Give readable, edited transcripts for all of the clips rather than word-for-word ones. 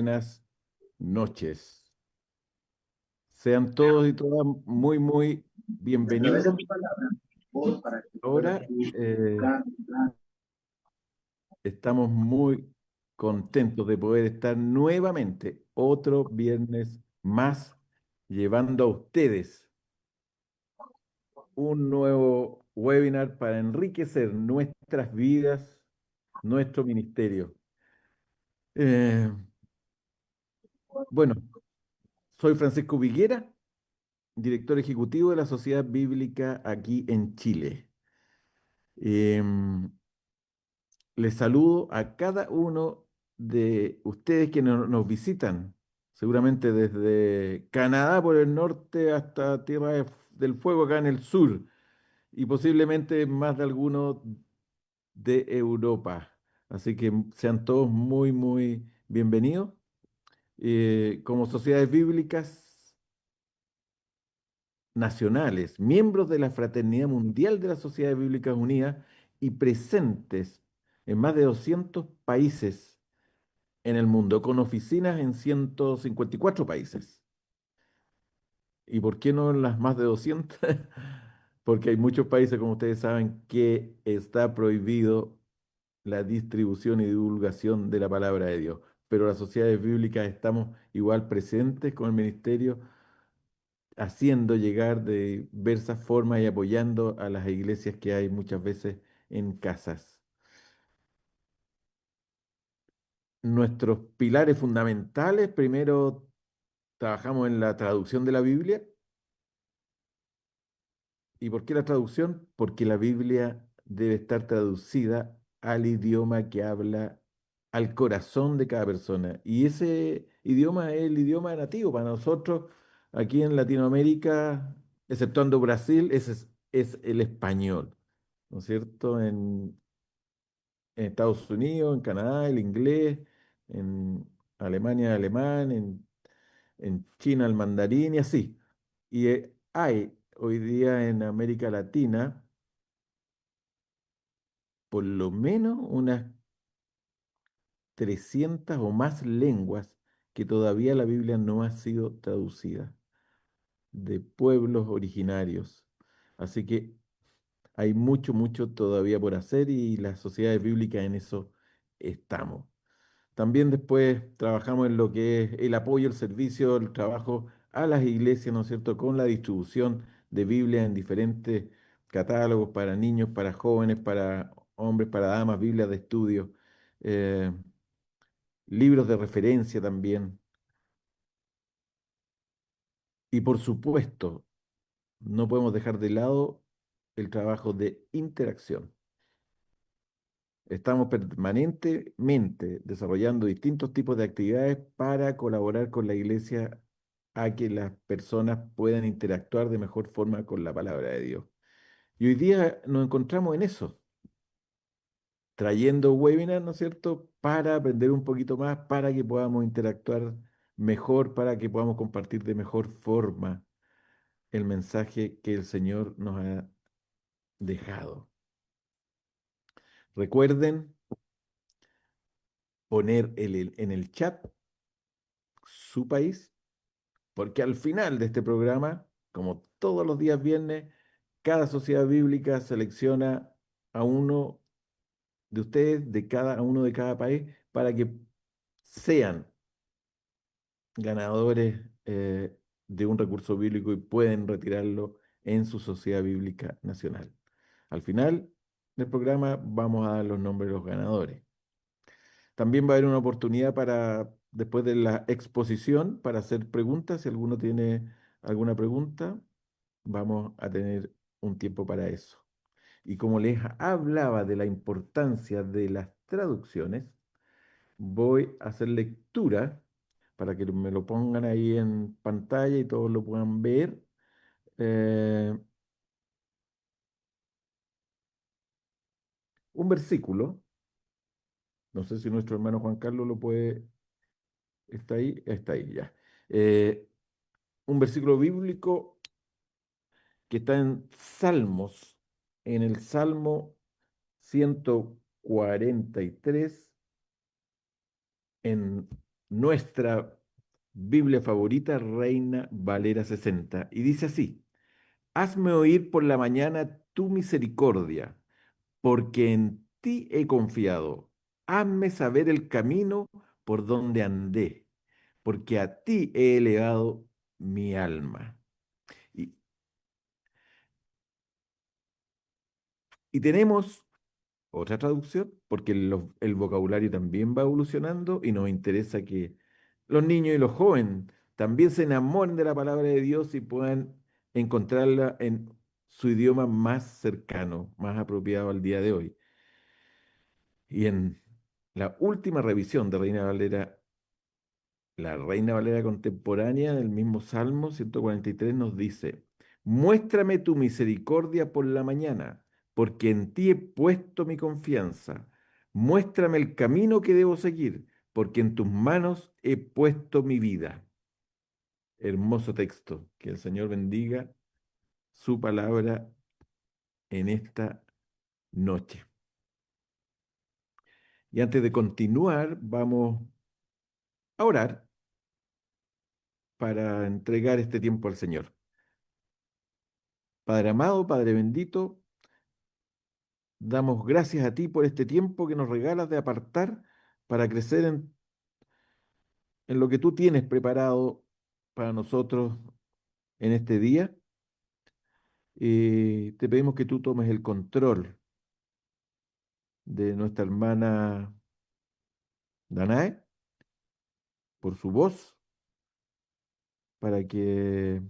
buenas noches. Sean todos y todas muy, muy A través de bienvenidos. tu palabra, voz para que puedas Ahora tú eh, plan, plan. estamos muy contentos de poder estar nuevamente otro viernes más llevando a ustedes un nuevo webinar para enriquecer nuestras vidas, nuestro ministerio. Eh, bueno, soy Francisco Viguera, director ejecutivo de la Sociedad Bíblica aquí en Chile. Em, Les saludo a cada uno de ustedes que nos visitan, seguramente desde Canadá por el norte hasta del Fuego acá en el sur, y posiblemente más de algunos de Europa. Así que sean todos muy, muy bienvenidos. Como sociedades bíblicas nacionales, miembros de la Fraternidad Mundial de las Sociedades Bíblicas Unidas y presentes en más de 200 países en el mundo, con oficinas en 154 países. ¿Y por qué no en las más de 200? Porque hay muchos países, como ustedes saben, que está prohibido la distribución y divulgación de la palabra de Dios. Pero las sociedades bíblicas estamos igual presentes con el ministerio, haciendo llegar de diversas formas y apoyando a las iglesias que hay muchas veces en casas. Nuestros pilares fundamentales, primero trabajamos en la traducción de la Biblia. ¿Y por qué la traducción? Porque la Biblia debe estar traducida al idioma que habla al corazón de cada persona. Y ese idioma es el idioma nativo para nosotros aquí en Latinoamérica, exceptuando Brasil, ese es el español, ¿no es cierto? En Estados Unidos, en Canadá, el inglés, en Alemania, el alemán, en China, el mandarín y así. Y hay hoy día en América Latina por lo menos unas 300 o más lenguas que todavía la Biblia no ha sido traducida, de pueblos originarios. Así que hay mucho, mucho todavía por hacer y las sociedades bíblicas en eso estamos. También después trabajamos en lo que es el apoyo, el servicio, el trabajo a las iglesias, ¿no es cierto?, con la distribución de Biblia en diferentes catálogos para niños, para jóvenes, para hombres, para damas, Biblias de estudio, eh, libros de referencia también. Y por supuesto, no podemos dejar de lado el trabajo de interacción. Estamos permanentemente desarrollando distintos tipos de actividades para colaborar con la iglesia a que las personas puedan interactuar de mejor forma con la palabra de Dios. Y hoy día nos encontramos en eso, trayendo webinars, ¿no es cierto?, para aprender un poquito más, para que podamos interactuar mejor, para que podamos compartir de mejor forma el mensaje que el Señor nos ha dejado. Recuerden poner en el chat su país, porque al final de este programa, como todos los días viernes, cada sociedad bíblica selecciona a uno de ustedes, a uno de cada país, para que sean ganadores de un recurso bíblico y pueden retirarlo en su sociedad bíblica nacional. Al final del programa vamos a dar los nombres de los ganadores. También va a haber una oportunidad para, después de la exposición, para hacer preguntas. Si alguno tiene alguna pregunta, vamos a tener un tiempo para eso. Y como les hablaba de la importancia de las traducciones, voy a hacer lectura para que me lo pongan ahí en pantalla y todos lo puedan ver. eh, un versículo, no sé si nuestro hermano Juan Carlos lo puede, está ahí ya. Eh, un versículo bíblico que está en Salmos, en el Salmo 143, en nuestra Biblia favorita, Reina Valera 60, y dice así: Hazme oír por la mañana tu misericordia, porque en ti he confiado. Hazme saber el camino por donde andé, porque a ti he elevado mi alma. Y, y tenemos otra traducción, porque el vocabulario también va evolucionando y nos interesa que los niños y los jóvenes también se enamoren de la palabra de Dios y puedan encontrarla en su idioma más cercano, más apropiado al día de hoy. Y en la última revisión de Reina Valera, la Reina Valera contemporánea, en el mismo Salmo 143 nos dice: Muéstrame tu misericordia por la mañana, porque en ti he puesto mi confianza. Muéstrame el camino que debo seguir, porque en tus manos he puesto mi vida. Hermoso texto. Que el Señor bendiga su palabra en esta noche. Y antes de continuar, vamos a orar para entregar este tiempo al Señor. Padre amado, Padre bendito, damos gracias a ti por este tiempo que nos regalas de apartar para crecer en lo que tú tienes preparado para nosotros en este día. Te pedimos que tú tomes el control de nuestra hermana Danae por su voz, para que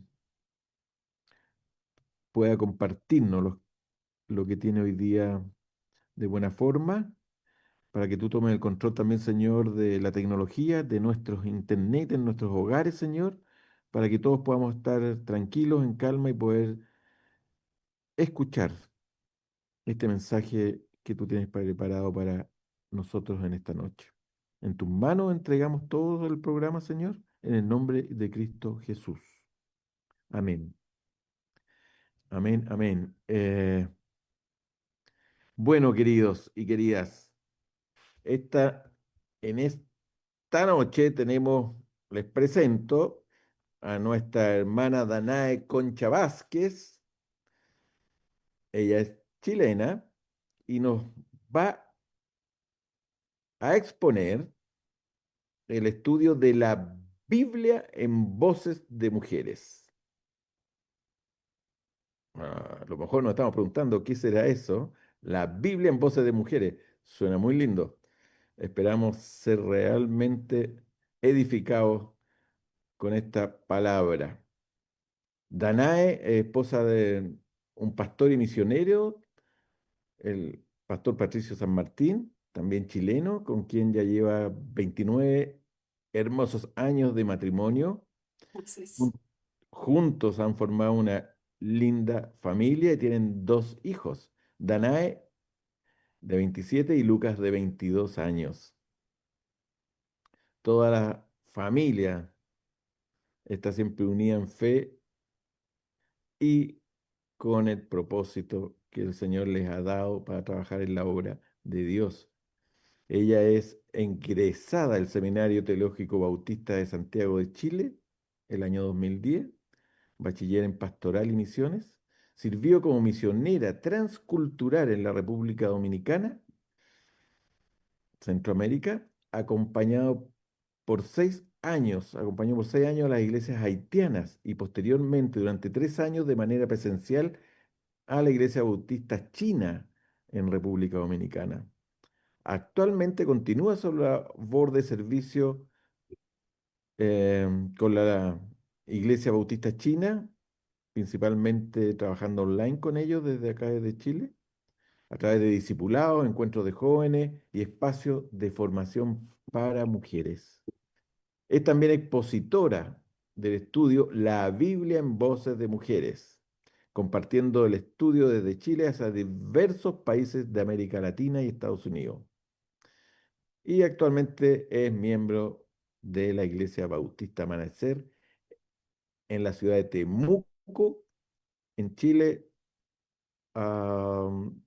pueda compartirnos lo que tiene hoy día de buena forma, para que tú tomes el control también, Señor, de la tecnología, de nuestros internet, en nuestros hogares, Señor, para que todos podamos estar tranquilos, en calma y poder escuchar este mensaje que tú tienes preparado para nosotros en esta noche. En tus manos entregamos todo el programa, Señor, en el nombre de Cristo Jesús. Amén. Amén, amén. Bueno, queridos y queridas, esta, en esta noche les presento a nuestra hermana Danae Concha Vázquez. Ella es chilena y nos va a exponer el estudio de la Biblia en voces de mujeres. A lo mejor nos estamos preguntando qué será eso. La Biblia en voces de mujeres. Suena muy lindo. Esperamos ser realmente edificados con esta palabra. Danae, esposa de un pastor y misionero, el pastor Patricio San Martín, también chileno, con quien ya lleva 29 hermosos años de matrimonio. Entonces, Jun- Juntos han formado una linda familia y tienen dos hijos, Danae de 27 y Lucas de 22 años. Toda la familia está siempre unida en fe y con el propósito que el Señor les ha dado para trabajar en la obra de Dios. Ella es egresada del Seminario Teológico Bautista de Santiago de Chile el año 2010, bachiller en Pastoral y Misiones. Sirvió como misionera transcultural en la República Dominicana, Centroamérica, acompañó por 6 años a las iglesias haitianas y posteriormente durante 3 años de manera presencial a la Iglesia Bautista China en República Dominicana. Actualmente continúa su labor de servicio eh, con la Iglesia Bautista China, principalmente trabajando online con ellos desde acá, desde Chile, a través de discipulados, encuentros de jóvenes y espacios de formación para mujeres. Es también expositora del estudio La Biblia en Voces de Mujeres, compartiendo el estudio desde Chile hacia diversos países de América Latina y Estados Unidos. Y actualmente es miembro de la Iglesia Bautista Amanecer en la ciudad de Temuco, en Chile. Am,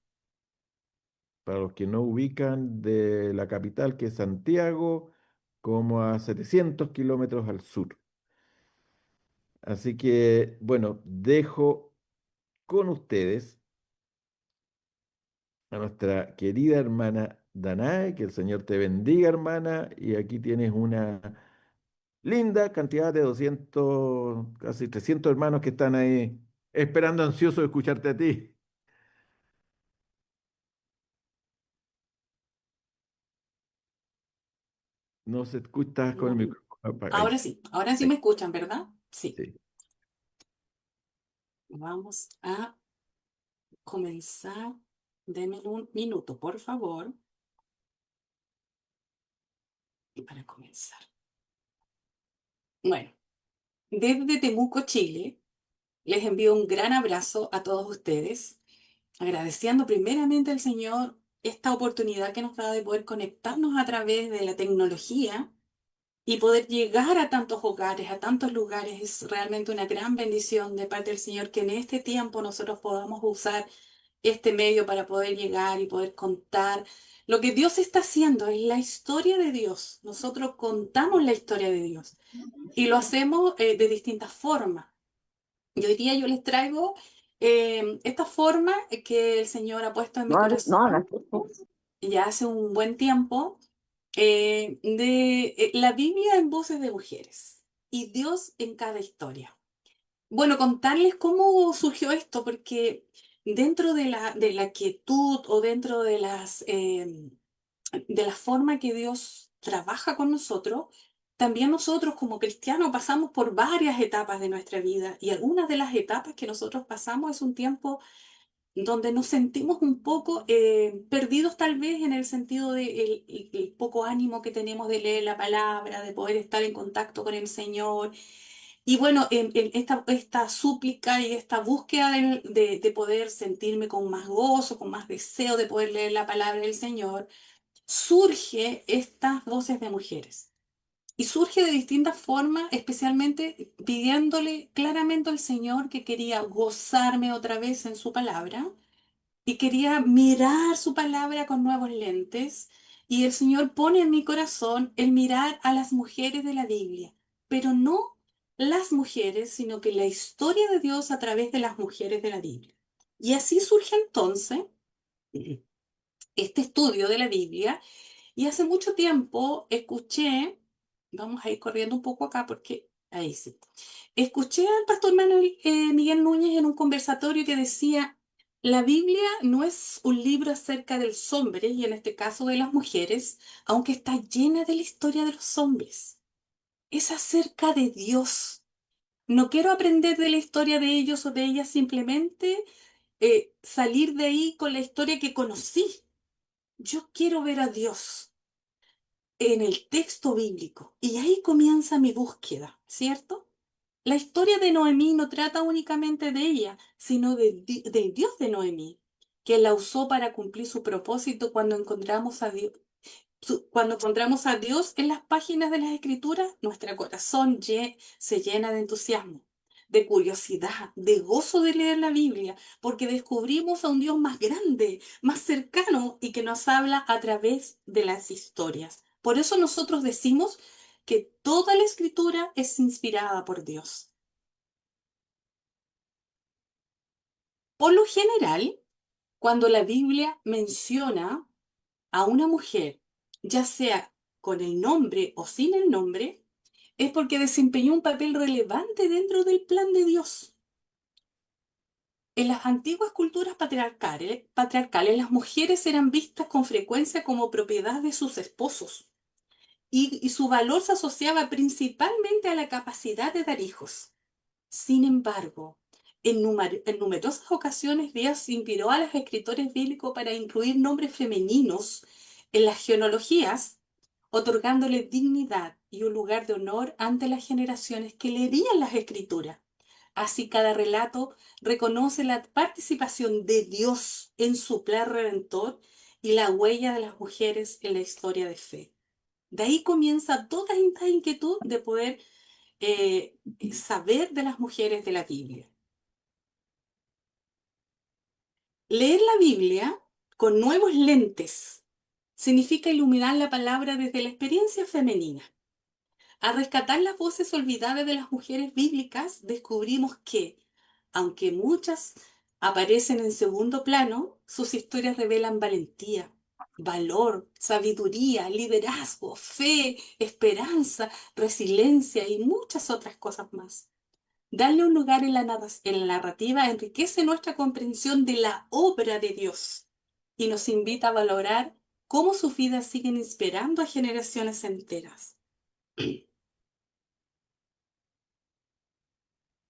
para los que no ubican, de la capital, que es Santiago, como a 700 kilómetros al sur. Así que, bueno, dejo con ustedes a nuestra querida hermana Danae, que el Señor te bendiga, hermana, y aquí tienes una linda cantidad de 200, casi 300 hermanos que están ahí esperando ansiosos de escucharte a ti. No se escuchas con el No. micrófono ahí sí, Ahora sí ahí, me escuchan, ¿verdad? Sí. sí. Vamos a comenzar. Denme un minuto, por favor, para comenzar. Bueno, desde Temuco, Chile, les envío un gran abrazo a todos ustedes, agradeciendo primeramente al Señor esta oportunidad que nos da de poder conectarnos a través de la tecnología y poder llegar a tantos hogares, a tantos lugares. Es realmente una gran bendición de parte del Señor que en este tiempo nosotros podamos usar este medio para poder llegar y poder contar lo que Dios está haciendo. Es la historia de Dios. Nosotros contamos la historia de Dios y lo hacemos de distintas formas. Y hoy día yo les traigo esta forma que el Señor ha puesto en mi corazón ya hace un buen tiempo, de la Biblia en voces de mujeres y Dios en cada historia. Bueno, contarles cómo surgió esto, porque dentro de la quietud o dentro de la forma que Dios trabaja con nosotros, también nosotros como cristianos pasamos por varias etapas de nuestra vida y algunas de las etapas que nosotros pasamos es un tiempo donde nos sentimos un poco perdidos tal vez en el sentido de el poco ánimo que tenemos de leer la palabra, de poder estar en contacto con el Señor. Y bueno, en esta súplica y esta búsqueda de poder sentirme con más gozo, con más deseo de poder leer la palabra del Señor, surge estas voces de mujeres. Y surge de distintas formas, especialmente pidiéndole claramente al Señor que quería gozarme otra vez en su palabra y quería mirar su palabra con nuevos lentes. Y el Señor pone en mi corazón el mirar a las mujeres de la Biblia, pero no las mujeres, sino que la historia de Dios a través de las mujeres de la Biblia. Y así surge entonces este estudio de la Biblia y hace mucho tiempo escuché, vamos a ir corriendo un poco acá porque ahí sí, escuché al pastor Manuel Miguel Núñez en un conversatorio que decía, la Biblia no es un libro acerca de los hombres y en este caso de las mujeres, aunque está llena de la historia de los hombres. Es acerca de Dios. No quiero aprender de la historia de ellos o de ellas, simplemente salir de ahí con la historia que conocí. Yo quiero ver a Dios en el texto bíblico. Y ahí comienza mi búsqueda, ¿cierto? La historia de Noemí no trata únicamente de ella, sino del Dios de Noemí, que la usó para cumplir su propósito cuando encontramos a Dios. Cuando encontramos a Dios en las páginas de las Escrituras, nuestro corazón se llena de entusiasmo, de curiosidad, de gozo de leer la Biblia, porque descubrimos a un Dios más grande, más cercano y que nos habla a través de las historias. Por eso nosotros decimos que toda la Escritura es inspirada por Dios. Por lo general, cuando la Biblia menciona a una mujer, ya sea con el nombre o sin el nombre, es porque desempeñó un papel relevante dentro del plan de Dios. En las antiguas culturas patriarcales, las mujeres eran vistas con frecuencia como propiedad de sus esposos y su valor se asociaba principalmente a la capacidad de dar hijos. Sin embargo, en numerosas ocasiones Dios inspiró a los escritores bíblicos para incluir nombres femeninos en las genealogías, otorgándole dignidad y un lugar de honor ante las generaciones que leerían las escrituras. Así cada relato reconoce la participación de Dios en su plan redentor y la huella de las mujeres en la historia de fe. De ahí comienza toda esta inquietud de poder saber de las mujeres de la Biblia. Leer la Biblia con nuevos lentes significa iluminar la palabra desde la experiencia femenina. Al rescatar las voces olvidadas de las mujeres bíblicas, descubrimos que, aunque muchas aparecen en segundo plano, sus historias revelan valentía, valor, sabiduría, liderazgo, fe, esperanza, resiliencia y muchas otras cosas más. Darle un lugar en en la narrativa enriquece nuestra comprensión de la obra de Dios y nos invita a valorar cómo sus vidas siguen inspirando a generaciones enteras.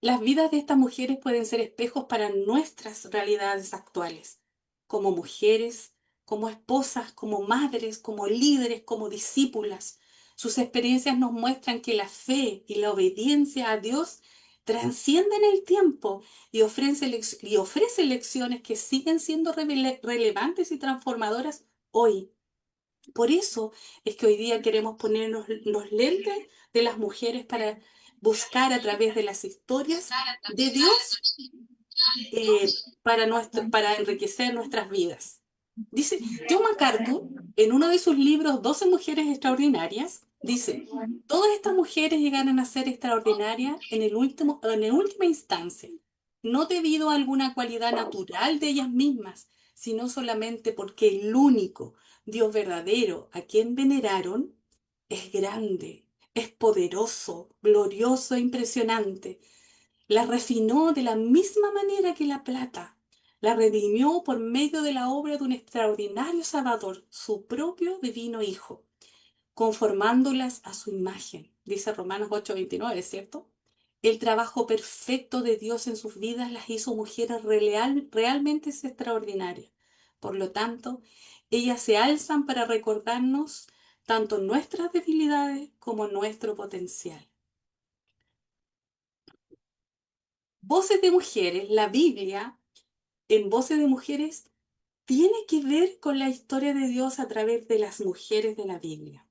Las vidas de estas mujeres pueden ser espejos para nuestras realidades actuales, como mujeres, como esposas, como madres, como líderes, como discípulas. Sus experiencias nos muestran que la fe y la obediencia a Dios trascienden el tiempo y ofrecen lecciones que siguen siendo relevantes y transformadoras hoy. Por eso es que hoy día queremos ponernos los lentes de las mujeres para buscar a través de las historias de Dios para enriquecer nuestras vidas. Dice John MacArthur, en uno de sus libros, 12 mujeres extraordinarias, dice, todas estas mujeres llegaron a ser extraordinarias en última instancia, no debido a alguna cualidad natural de ellas mismas, sino solamente porque el único Dios verdadero a quien veneraron es grande, es poderoso, glorioso e impresionante. La refinó de la misma manera que la plata. La redimió por medio de la obra de un extraordinario Salvador, su propio divino Hijo, conformándolas a su imagen. Dice Romanos 8:29, ¿cierto? El trabajo perfecto de Dios en sus vidas las hizo mujeres realmente extraordinarias. Por lo tanto, ellas se alzan para recordarnos tanto nuestras debilidades como nuestro potencial. Voces de mujeres, la Biblia en Voces de Mujeres tiene que ver con la historia de Dios a través de las mujeres de la Biblia.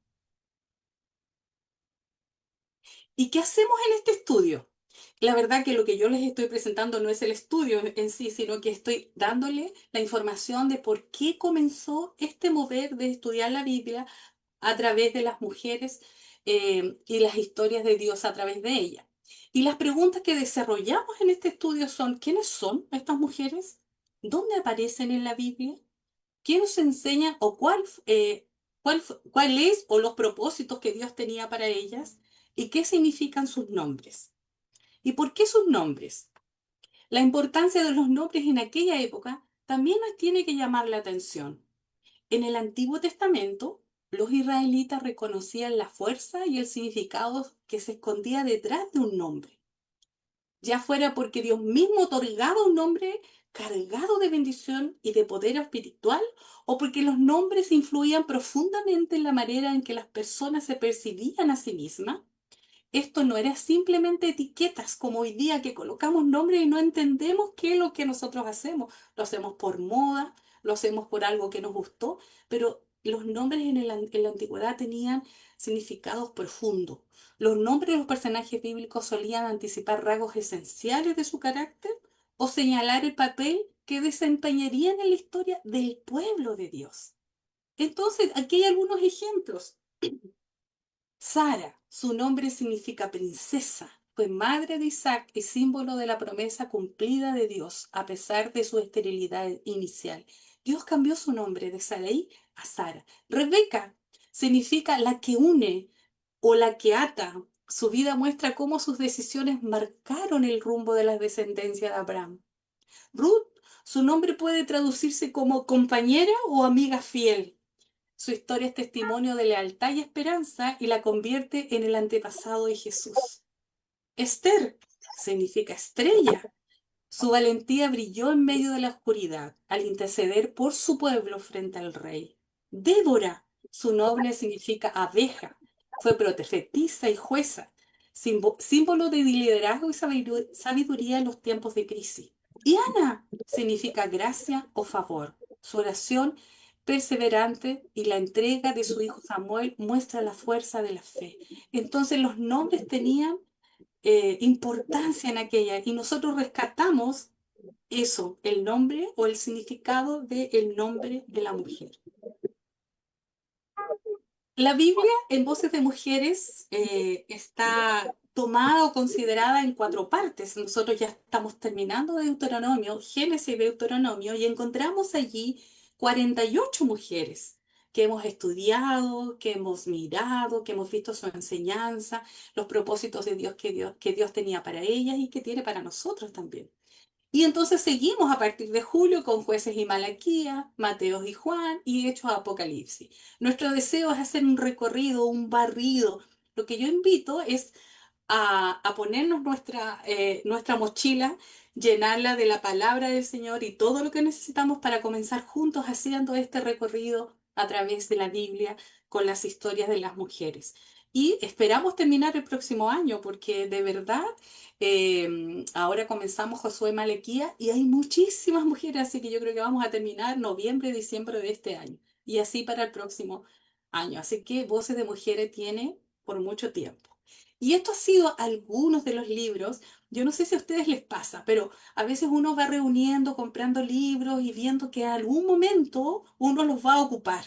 ¿Y qué hacemos en este estudio? La verdad que lo que yo les estoy presentando no es el estudio en sí, sino que estoy dándole la información de por qué comenzó este mover de estudiar la Biblia a través de las mujeres y las historias de Dios a través de ella. Y las preguntas que desarrollamos en este estudio son, ¿quiénes son estas mujeres? ¿Dónde aparecen en la Biblia? ¿Qué nos enseña o cuál es o los propósitos que Dios tenía para ellas y qué significan sus nombres? ¿Y por qué sus nombres? La importancia de los nombres en aquella época también nos tiene que llamar la atención. En el Antiguo Testamento, los israelitas reconocían la fuerza y el significado que se escondía detrás de un nombre, ya fuera porque Dios mismo otorgaba un nombre cargado de bendición y de poder espiritual, o porque los nombres influían profundamente en la manera en que las personas se percibían a sí mismas. Esto no era simplemente etiquetas como hoy día que colocamos nombres y no entendemos qué es lo que nosotros hacemos. Lo hacemos por moda, lo hacemos por algo que nos gustó, pero los nombres en la antigüedad tenían significados profundos. Los nombres de los personajes bíblicos solían anticipar rasgos esenciales de su carácter o señalar el papel que desempeñarían en la historia del pueblo de Dios. Entonces, aquí hay algunos ejemplos. Sara, su nombre significa princesa, fue madre de Isaac y símbolo de la promesa cumplida de Dios a pesar de su esterilidad inicial. Dios cambió su nombre de Sarai a Sara. Rebeca significa la que une o la que ata. Su vida muestra cómo sus decisiones marcaron el rumbo de la descendencia de Abraham. Ruth, su nombre puede traducirse como compañera o amiga fiel. Su historia es testimonio de lealtad y esperanza y la convierte en el antepasado de Jesús. Esther significa estrella. Su valentía brilló en medio de la oscuridad al interceder por su pueblo frente al rey. Débora, su nombre significa abeja. Fue profetisa y jueza, símbolo de liderazgo y sabiduría en los tiempos de crisis. Y Ana significa gracia o favor. Su oración perseverante y la entrega de su hijo Samuel muestra la fuerza de la fe. Entonces los nombres tenían importancia en aquella y nosotros rescatamos eso, el nombre o el significado del nombre de la mujer. La Biblia en Voces de Mujeres está tomada o considerada en 4 partes. Nosotros ya estamos terminando Deuteronomio, Génesis y Deuteronomio, y encontramos allí 48 mujeres que hemos estudiado, que hemos mirado, que hemos visto su enseñanza, los propósitos de Dios que Dios tenía para ellas y que tiene para nosotros también. Y entonces seguimos a partir de julio con Jueces y Malaquía, Mateos y Juan y Hechos Apocalipsis. Nuestro deseo es hacer un recorrido, un barrido. Lo que yo invito es a ponernos nuestra mochila, llenarla de la palabra del Señor y todo lo que necesitamos para comenzar juntos haciendo este recorrido a través de la Biblia con las historias de las mujeres. Y esperamos terminar el próximo año porque de verdad ahora comenzamos Josué Malequía y hay muchísimas mujeres, así que yo creo que vamos a terminar noviembre, diciembre de este año y así para el próximo año. Así que Voces de Mujeres tiene por mucho tiempo. Y esto ha sido algunos de los libros. Yo no sé si a ustedes les pasa, pero a veces uno va reuniendo, comprando libros y viendo que en algún momento uno los va a ocupar.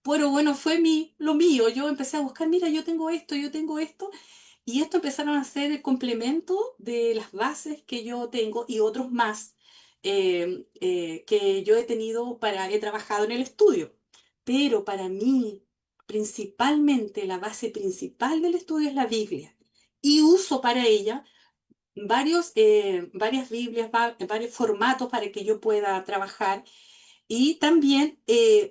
Pero bueno, fue lo mío. Yo empecé a buscar, mira, yo tengo esto, y esto empezaron a ser el complemento de las bases que yo tengo y otros más que yo he trabajado en el estudio. Pero para mí, principalmente, la base principal del estudio es la Biblia. Y uso para ella varias Biblias, varios formatos para que yo pueda trabajar y también,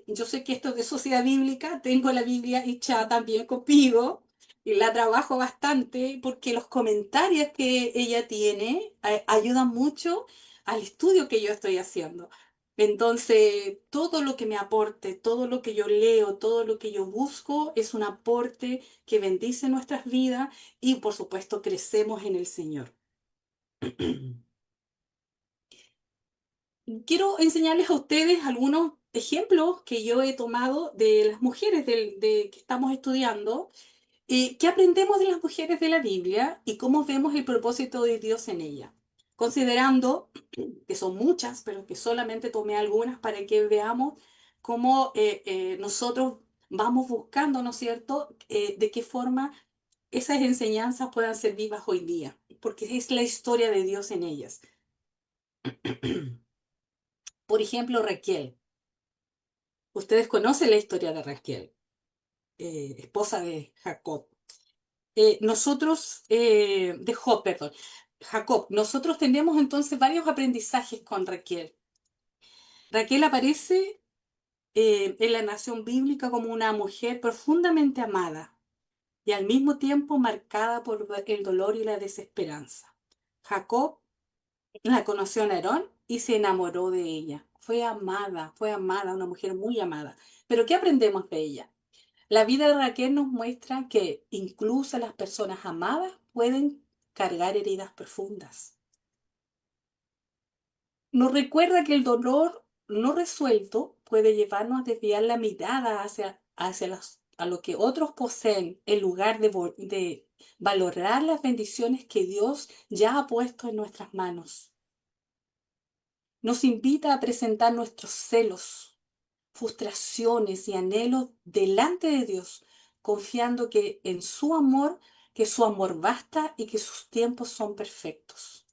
yo sé que esto es de sociedad bíblica, tengo la Biblia hecha también conmigo y la trabajo bastante porque los comentarios que ella tiene ayudan mucho al estudio que yo estoy haciendo. Entonces, todo lo que me aporte, todo lo que yo leo, todo lo que yo busco es un aporte que bendice nuestras vidas y, por supuesto, crecemos en el Señor. Quiero enseñarles a ustedes algunos ejemplos que yo he tomado de las mujeres que estamos estudiando, qué aprendemos de las mujeres de la Biblia y cómo vemos el propósito de Dios en ella. Considerando que son muchas, pero que solamente tomé algunas para que veamos cómo nosotros vamos buscando, ¿no es cierto?, de qué forma esas enseñanzas puedan ser vivas hoy día, porque es la historia de Dios en ellas. Por ejemplo, Raquel. Ustedes conocen la historia de Raquel, esposa de Jacob. De Job, perdón. Jacob, nosotros tenemos entonces varios aprendizajes con Raquel. Raquel aparece en la nación bíblica como una mujer profundamente amada y al mismo tiempo marcada por el dolor y la desesperanza. Jacob la conoció en Aarón y se enamoró de ella. Fue amada, una mujer muy amada. Pero ¿qué aprendemos de ella? La vida de Raquel nos muestra que incluso las personas amadas pueden cargar heridas profundas. Nos recuerda que el dolor no resuelto puede llevarnos a desviar la mirada a lo que otros poseen en lugar de valorar las bendiciones que Dios ya ha puesto en nuestras manos. Nos invita a presentar nuestros celos, frustraciones y anhelos delante de Dios, confiando que su amor basta y que sus tiempos son perfectos.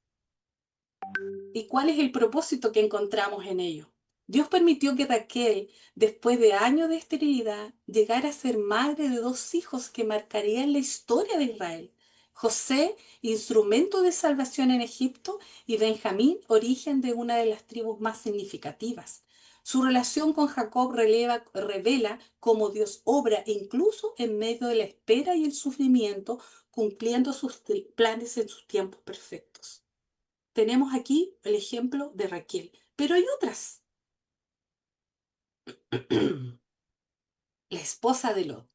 ¿Y cuál es el propósito que encontramos en ello? Dios permitió que Raquel, después de años de esterilidad, llegara a ser madre de 2 hijos que marcarían la historia de Israel. José, instrumento de salvación en Egipto, y Benjamín, origen de una de las tribus más significativas. Su relación con Jacob revela cómo Dios obra incluso en medio de la espera y el sufrimiento, cumpliendo sus planes en sus tiempos perfectos. Tenemos aquí el ejemplo de Raquel, pero hay otras. La esposa de Lot.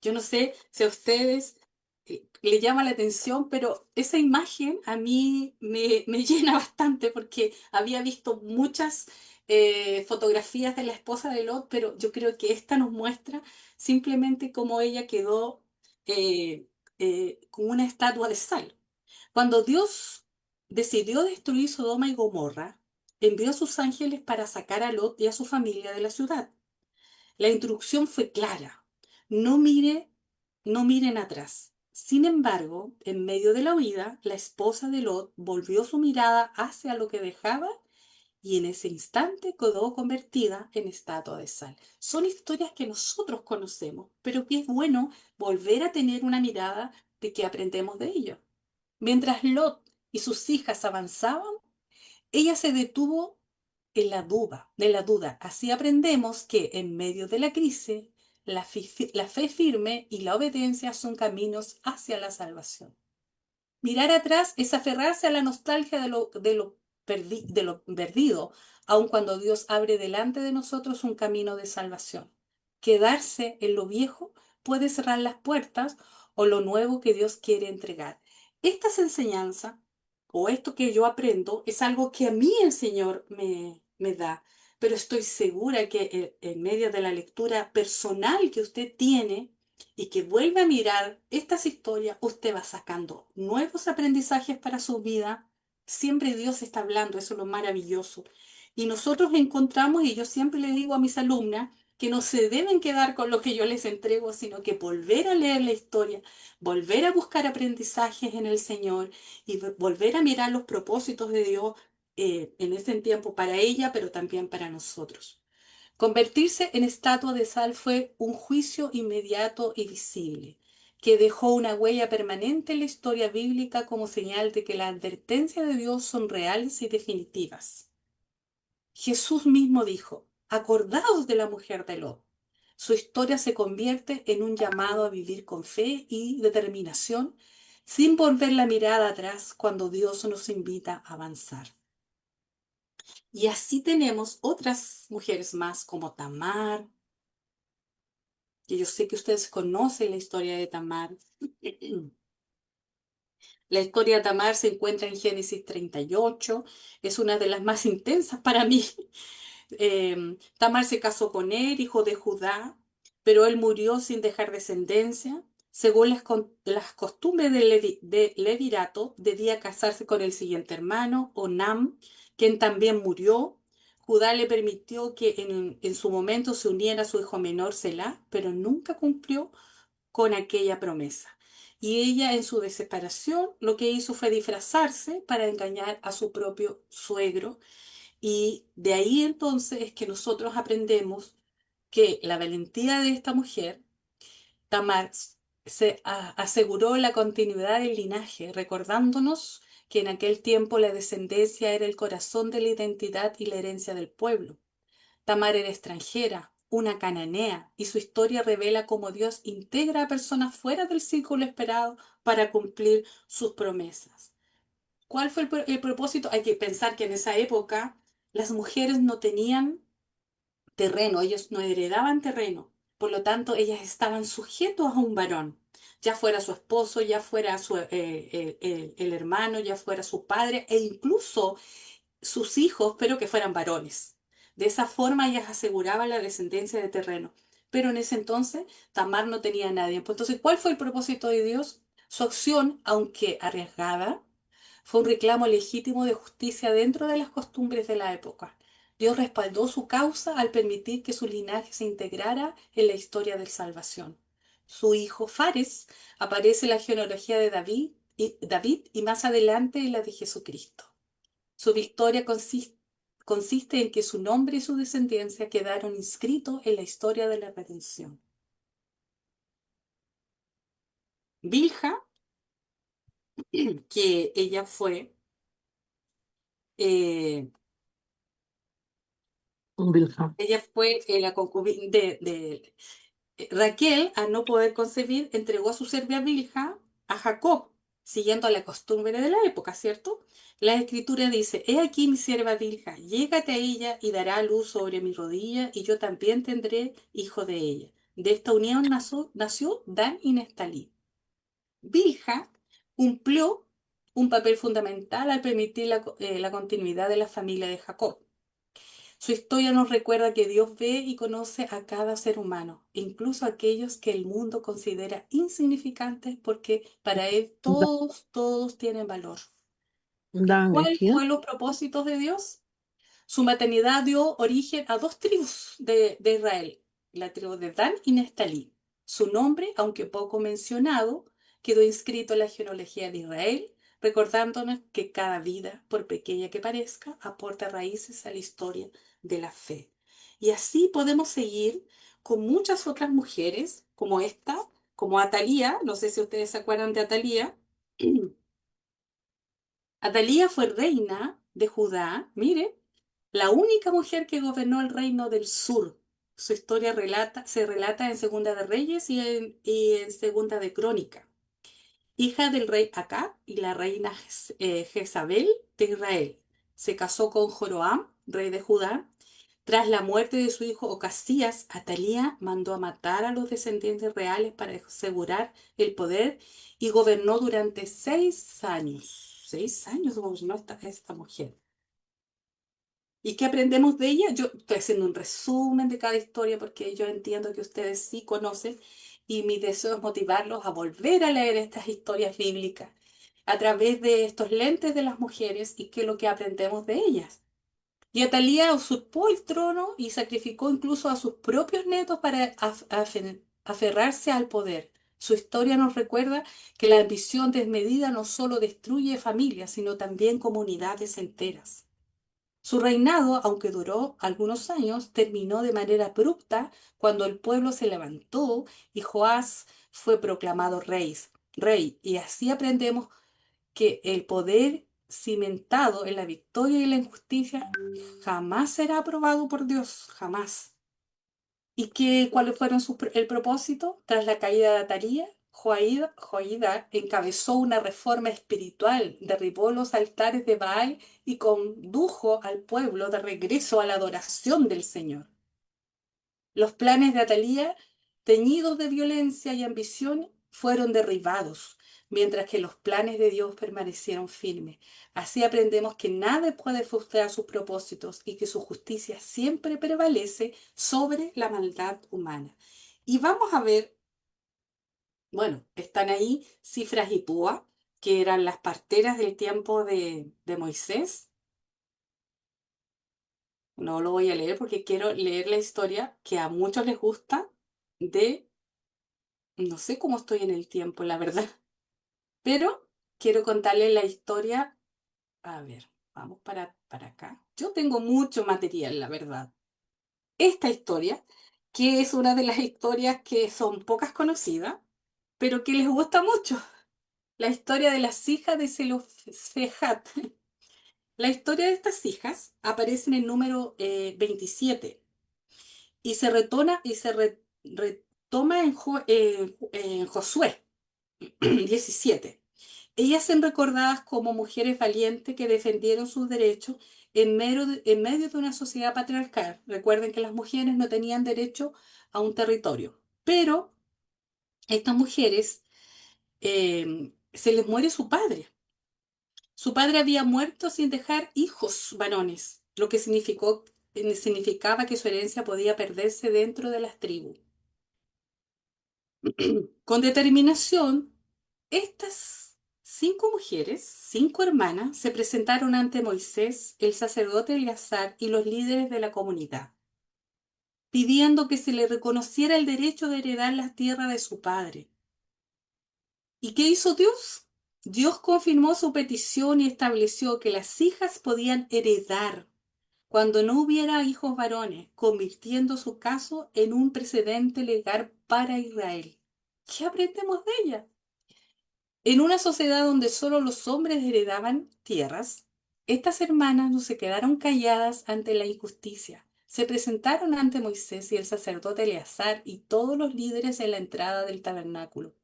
Yo no sé si a ustedes le llama la atención, pero esa imagen a mí me llena bastante porque había visto muchas fotografías de la esposa de Lot, pero yo creo que esta nos muestra simplemente cómo ella quedó eh, como una estatua de sal. Cuando Dios decidió destruir Sodoma y Gomorra, envió a sus ángeles para sacar a Lot y a su familia de la ciudad. La instrucción fue clara. No miren atrás. Sin embargo, en medio de la huida, la esposa de Lot volvió su mirada hacia lo que dejaba y en ese instante quedó convertida en estatua de sal. Son historias que nosotros conocemos, pero que es bueno volver a tener una mirada de que aprendemos de ello. Mientras Lot y sus hijas avanzaban, ella se detuvo en la duda. Así aprendemos que en medio de la crisis, la fe firme y la obediencia son caminos hacia la salvación. Mirar atrás es aferrarse a la nostalgia de lo perdido, aun cuando Dios abre delante de nosotros un camino de salvación. Quedarse en lo viejo puede cerrar las puertas o lo nuevo que Dios quiere entregar. Estas enseñanzas o esto que yo aprendo es algo que a mí el Señor me da, pero estoy segura que en medio de la lectura personal que usted tiene, y que vuelva a mirar estas historias, usted va sacando nuevos aprendizajes para su vida. Siempre Dios está hablando, eso es lo maravilloso. Y nosotros encontramos, y yo siempre le digo a mis alumnas, que no se deben quedar con lo que yo les entrego, sino que volver a leer la historia, volver a buscar aprendizajes en el Señor y volver a mirar los propósitos de Dios en ese tiempo para ella, pero también para nosotros. Convertirse en estatua de sal fue un juicio inmediato y visible, que dejó una huella permanente en la historia bíblica como señal de que las advertencias de Dios son reales y definitivas. Jesús mismo dijo, acordaos de la mujer de Lot. Su historia se convierte en un llamado a vivir con fe y determinación, sin volver la mirada atrás cuando Dios nos invita a avanzar. Y así tenemos otras mujeres más como Tamar, que yo sé que ustedes conocen la historia de Tamar. La historia de Tamar se encuentra en Génesis 38, es una de las más intensas para mí. Tamar se casó con él, hijo de Judá, pero él murió sin dejar descendencia. Según las costumbres de Levirato, debía casarse con el siguiente hermano, Onam, quien también murió. Judá le permitió que en su momento se uniera a su hijo menor, Selá, pero nunca cumplió con aquella promesa. Y ella, en su desesperación, lo que hizo fue disfrazarse para engañar a su propio suegro. Y de ahí entonces es que nosotros aprendemos que la valentía de esta mujer, Tamar, aseguró la continuidad del linaje, recordándonos que en aquel tiempo la descendencia era el corazón de la identidad y la herencia del pueblo. Tamar era extranjera, una cananea, y su historia revela cómo Dios integra a personas fuera del círculo esperado para cumplir sus promesas. ¿Cuál fue el propósito? Hay que pensar que en esa época las mujeres no tenían terreno, ellos no heredaban terreno, por lo tanto ellas estaban sujetos a un varón, ya fuera su esposo, ya fuera el hermano, ya fuera su padre e incluso sus hijos, pero que fueran varones. De esa forma ellas aseguraban la descendencia de terreno. Pero en ese entonces Tamar no tenía a nadie. Pues, entonces, ¿cuál fue el propósito de Dios? Su acción, aunque arriesgada, fue un reclamo legítimo de justicia dentro de las costumbres de la época. Dios respaldó su causa al permitir que su linaje se integrara en la historia de salvación. Su hijo Fares aparece en la genealogía de David y más adelante en la de Jesucristo. Su victoria consiste en que su nombre y su descendencia quedaron inscritos en la historia de la redención. Bilha, que eh, Vilja. ella fue la concubina de Raquel, al no poder concebir, entregó a su servía Bilha a Jacob, siguiendo la costumbre de la época, ¿cierto? La escritura dice, he aquí mi sierva Bilha, llégate a ella y dará luz sobre mi rodilla, y yo también tendré hijo de ella. De esta unión nació Dan y Neftalí. Bilha cumplió un papel fundamental al permitir la continuidad de la familia de Jacob. Su historia nos recuerda que Dios ve y conoce a cada ser humano, incluso aquellos que el mundo considera insignificantes, porque para Él todos tienen valor. ¿Y Dan es cuál quién? fue los propósitos de Dios? Su maternidad dio origen a dos tribus de Israel, la tribu de Dan y Neftalí. Su nombre, aunque poco mencionado, quedó inscrito en la genealogía de Israel, recordándonos que cada vida, por pequeña que parezca, aporta raíces a la historia de la fe. Y así podemos seguir con muchas otras mujeres, como esta, como Atalía. No sé si ustedes se acuerdan de Atalía. Atalía fue reina de Judá, mire, la única mujer que gobernó el reino del sur. Su historia se relata en Segunda de Reyes y en Segunda de Crónica. Hija del rey Acab y la reina Jezabel de Israel. Se casó con Joroam, rey de Judá. Tras la muerte de su hijo Ocasías, Atalía mandó a matar a los descendientes reales para asegurar el poder y gobernó durante 6 años. 6 años gobernó esta mujer. ¿Y qué aprendemos de ella? Yo estoy haciendo un resumen de cada historia porque yo entiendo que ustedes sí conocen y mi deseo es motivarlos a volver a leer estas historias bíblicas a través de estos lentes de las mujeres y qué es lo que aprendemos de ellas. Y Atalía usurpó el trono y sacrificó incluso a sus propios nietos para aferrarse al poder. Su historia nos recuerda que la ambición desmedida no solo destruye familias, sino también comunidades enteras. Su reinado, aunque duró algunos años, terminó de manera abrupta cuando el pueblo se levantó y Joás fue proclamado rey. Y así aprendemos que el poder cimentado en la victoria y la injusticia jamás será aprobado por Dios, jamás. ¿Y cuáles fueron el propósito? Tras la caída de Atalía, Joaída encabezó una reforma espiritual, derribó los altares de Baal y condujo al pueblo de regreso a la adoración del Señor. Los planes de Atalía, teñidos de violencia y ambición, fueron derribados, mientras que los planes de Dios permanecieron firmes. Así aprendemos que nada puede frustrar sus propósitos y que su justicia siempre prevalece sobre la maldad humana. Y vamos a ver, bueno, están ahí Cifras y Púa, que eran las parteras del tiempo de Moisés. No lo voy a leer porque quiero leer la historia que a muchos les gusta de. No sé cómo estoy en el tiempo, la verdad, pero quiero contarles la historia. A ver, vamos para acá. Yo tengo mucho material, la verdad. Esta historia, que es una de las historias que son pocas conocidas, pero que les gusta mucho. La historia de las hijas de Zelofejat. La historia de estas hijas aparece en el número 27 y retoma en Josué 17. Ellas son recordadas como mujeres valientes que defendieron sus derechos en medio de una sociedad patriarcal. Recuerden que las mujeres no tenían derecho a un territorio, pero estas mujeres se les muere su padre. Su padre había muerto sin dejar hijos varones, lo que significaba que su herencia podía perderse dentro de las tribus. Con determinación, estas 5 mujeres, 5 hermanas, se presentaron ante Moisés, el sacerdote Eleazar y los líderes de la comunidad, pidiendo que se le reconociera el derecho de heredar las tierras de su padre. ¿Y qué hizo Dios? Dios confirmó su petición y estableció que las hijas podían heredar cuando no hubiera hijos varones, convirtiendo su caso en un precedente legal para Israel. ¿Qué aprendemos de ella? En una sociedad donde solo los hombres heredaban tierras, estas hermanas no se quedaron calladas ante la injusticia. Se presentaron ante Moisés y el sacerdote Eleazar y todos los líderes en la entrada del tabernáculo.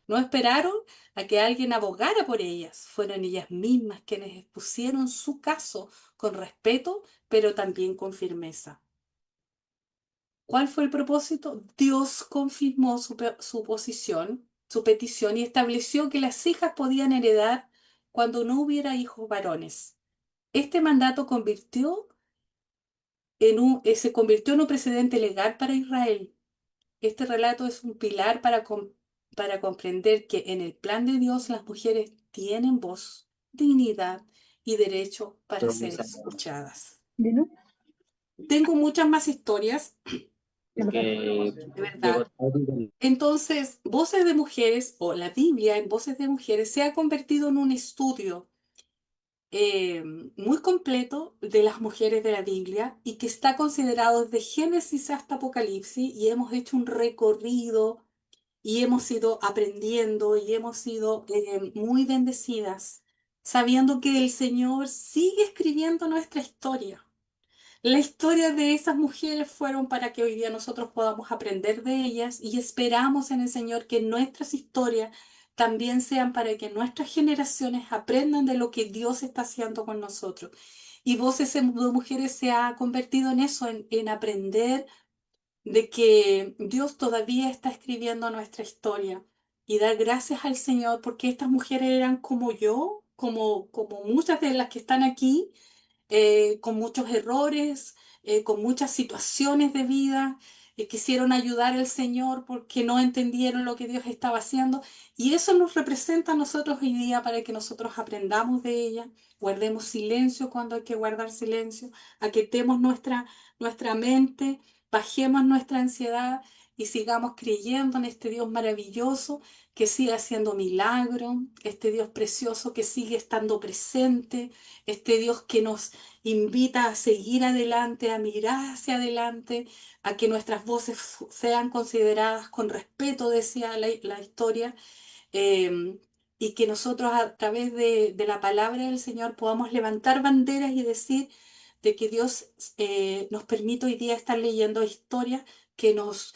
No esperaron a que alguien abogara por ellas. Fueron ellas mismas quienes expusieron su caso con respeto, pero también con firmeza. ¿Cuál fue el propósito? Dios confirmó su petición y estableció que las hijas podían heredar cuando no hubiera hijos varones. Este mandato se convirtió en un precedente legal para Israel. Este relato es un pilar para comprender que en el plan de Dios las mujeres tienen voz, dignidad y derecho para ser escuchadas. Tengo muchas más historias de verdad. Entonces, Voces de Mujeres o la Biblia en Voces de Mujeres se ha convertido en un estudio muy completo de las mujeres de la Biblia y que está considerado desde Génesis hasta Apocalipsis y hemos hecho un recorrido y hemos ido aprendiendo y hemos sido muy bendecidas sabiendo que el Señor sigue escribiendo nuestra historia. La historia de esas mujeres fueron para que hoy día nosotros podamos aprender de ellas y esperamos en el Señor que nuestras historias también sean para que nuestras generaciones aprendan de lo que Dios está haciendo con nosotros. Y Voces de Mujeres se ha convertido en eso, en aprender de que Dios todavía está escribiendo nuestra historia y dar gracias al Señor porque estas mujeres eran como yo, como muchas de las que están aquí con muchos errores, con muchas situaciones de vida, quisieron ayudar al Señor porque no entendieron lo que Dios estaba haciendo. Y eso nos representa a nosotros hoy día para que nosotros aprendamos de ella, guardemos silencio cuando hay que guardar silencio, aquietemos nuestra mente, bajemos nuestra ansiedad y sigamos creyendo en este Dios maravilloso que sigue haciendo milagros, este Dios precioso que sigue estando presente, este Dios que nos invita a seguir adelante, a mirar hacia adelante, a que nuestras voces sean consideradas con respeto, decía la historia, eh, y que nosotros a través de la palabra del Señor podamos levantar banderas y decir de que Dios nos permite hoy día estar leyendo historias que nos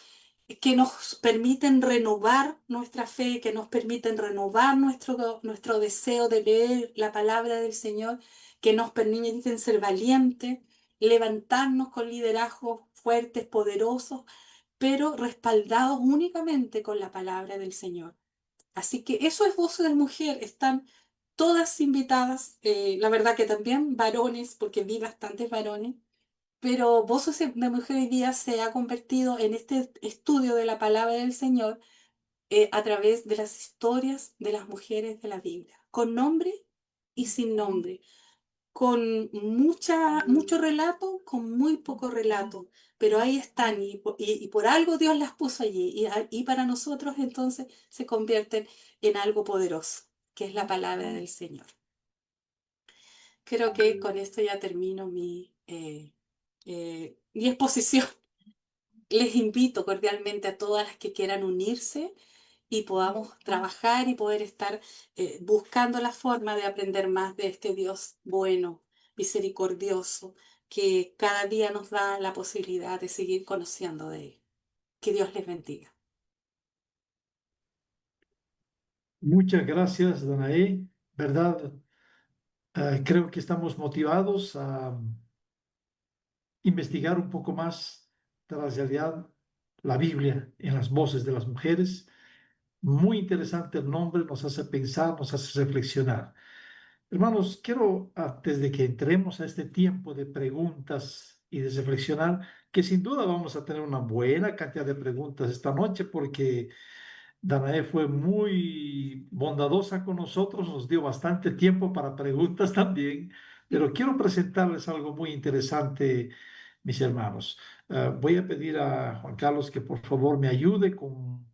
permiten renovar nuestra fe, que nos permiten renovar nuestro deseo de leer la palabra del Señor, que nos permiten ser valientes, levantarnos con liderazgos fuertes, poderosos, pero respaldados únicamente con la palabra del Señor. Así que eso es Voces de Mujer, están todas invitadas, la verdad que también varones, porque vi bastantes varones, pero Voces de Mujer hoy día se ha convertido en este estudio de la palabra del Señor a través de las historias de las mujeres de la Biblia, con nombre y sin nombre, con mucho relato, con muy poco relato, pero ahí están y por algo Dios las puso allí y para nosotros entonces se convierten en algo poderoso, que es la palabra del Señor. Creo que con esto ya termino mi exposición. Les invito cordialmente a todas las que quieran unirse y podamos trabajar y poder estar buscando la forma de aprender más de este Dios bueno, misericordioso, que cada día nos da la posibilidad de seguir conociendo de Él. Que Dios les bendiga. Muchas gracias, Danae. ¿Verdad? Creo que estamos motivados a investigar un poco más de la realidad, la Biblia en las voces de las mujeres. Muy interesante el nombre, nos hace pensar, nos hace reflexionar. Hermanos, quiero, antes de que entremos a este tiempo de preguntas y de reflexionar, que sin duda vamos a tener una buena cantidad de preguntas esta noche, porque Danae fue muy bondadosa con nosotros, nos dio bastante tiempo para preguntas también, pero quiero presentarles algo muy interesante, mis hermanos. Voy a pedir a Juan Carlos que por favor me ayude con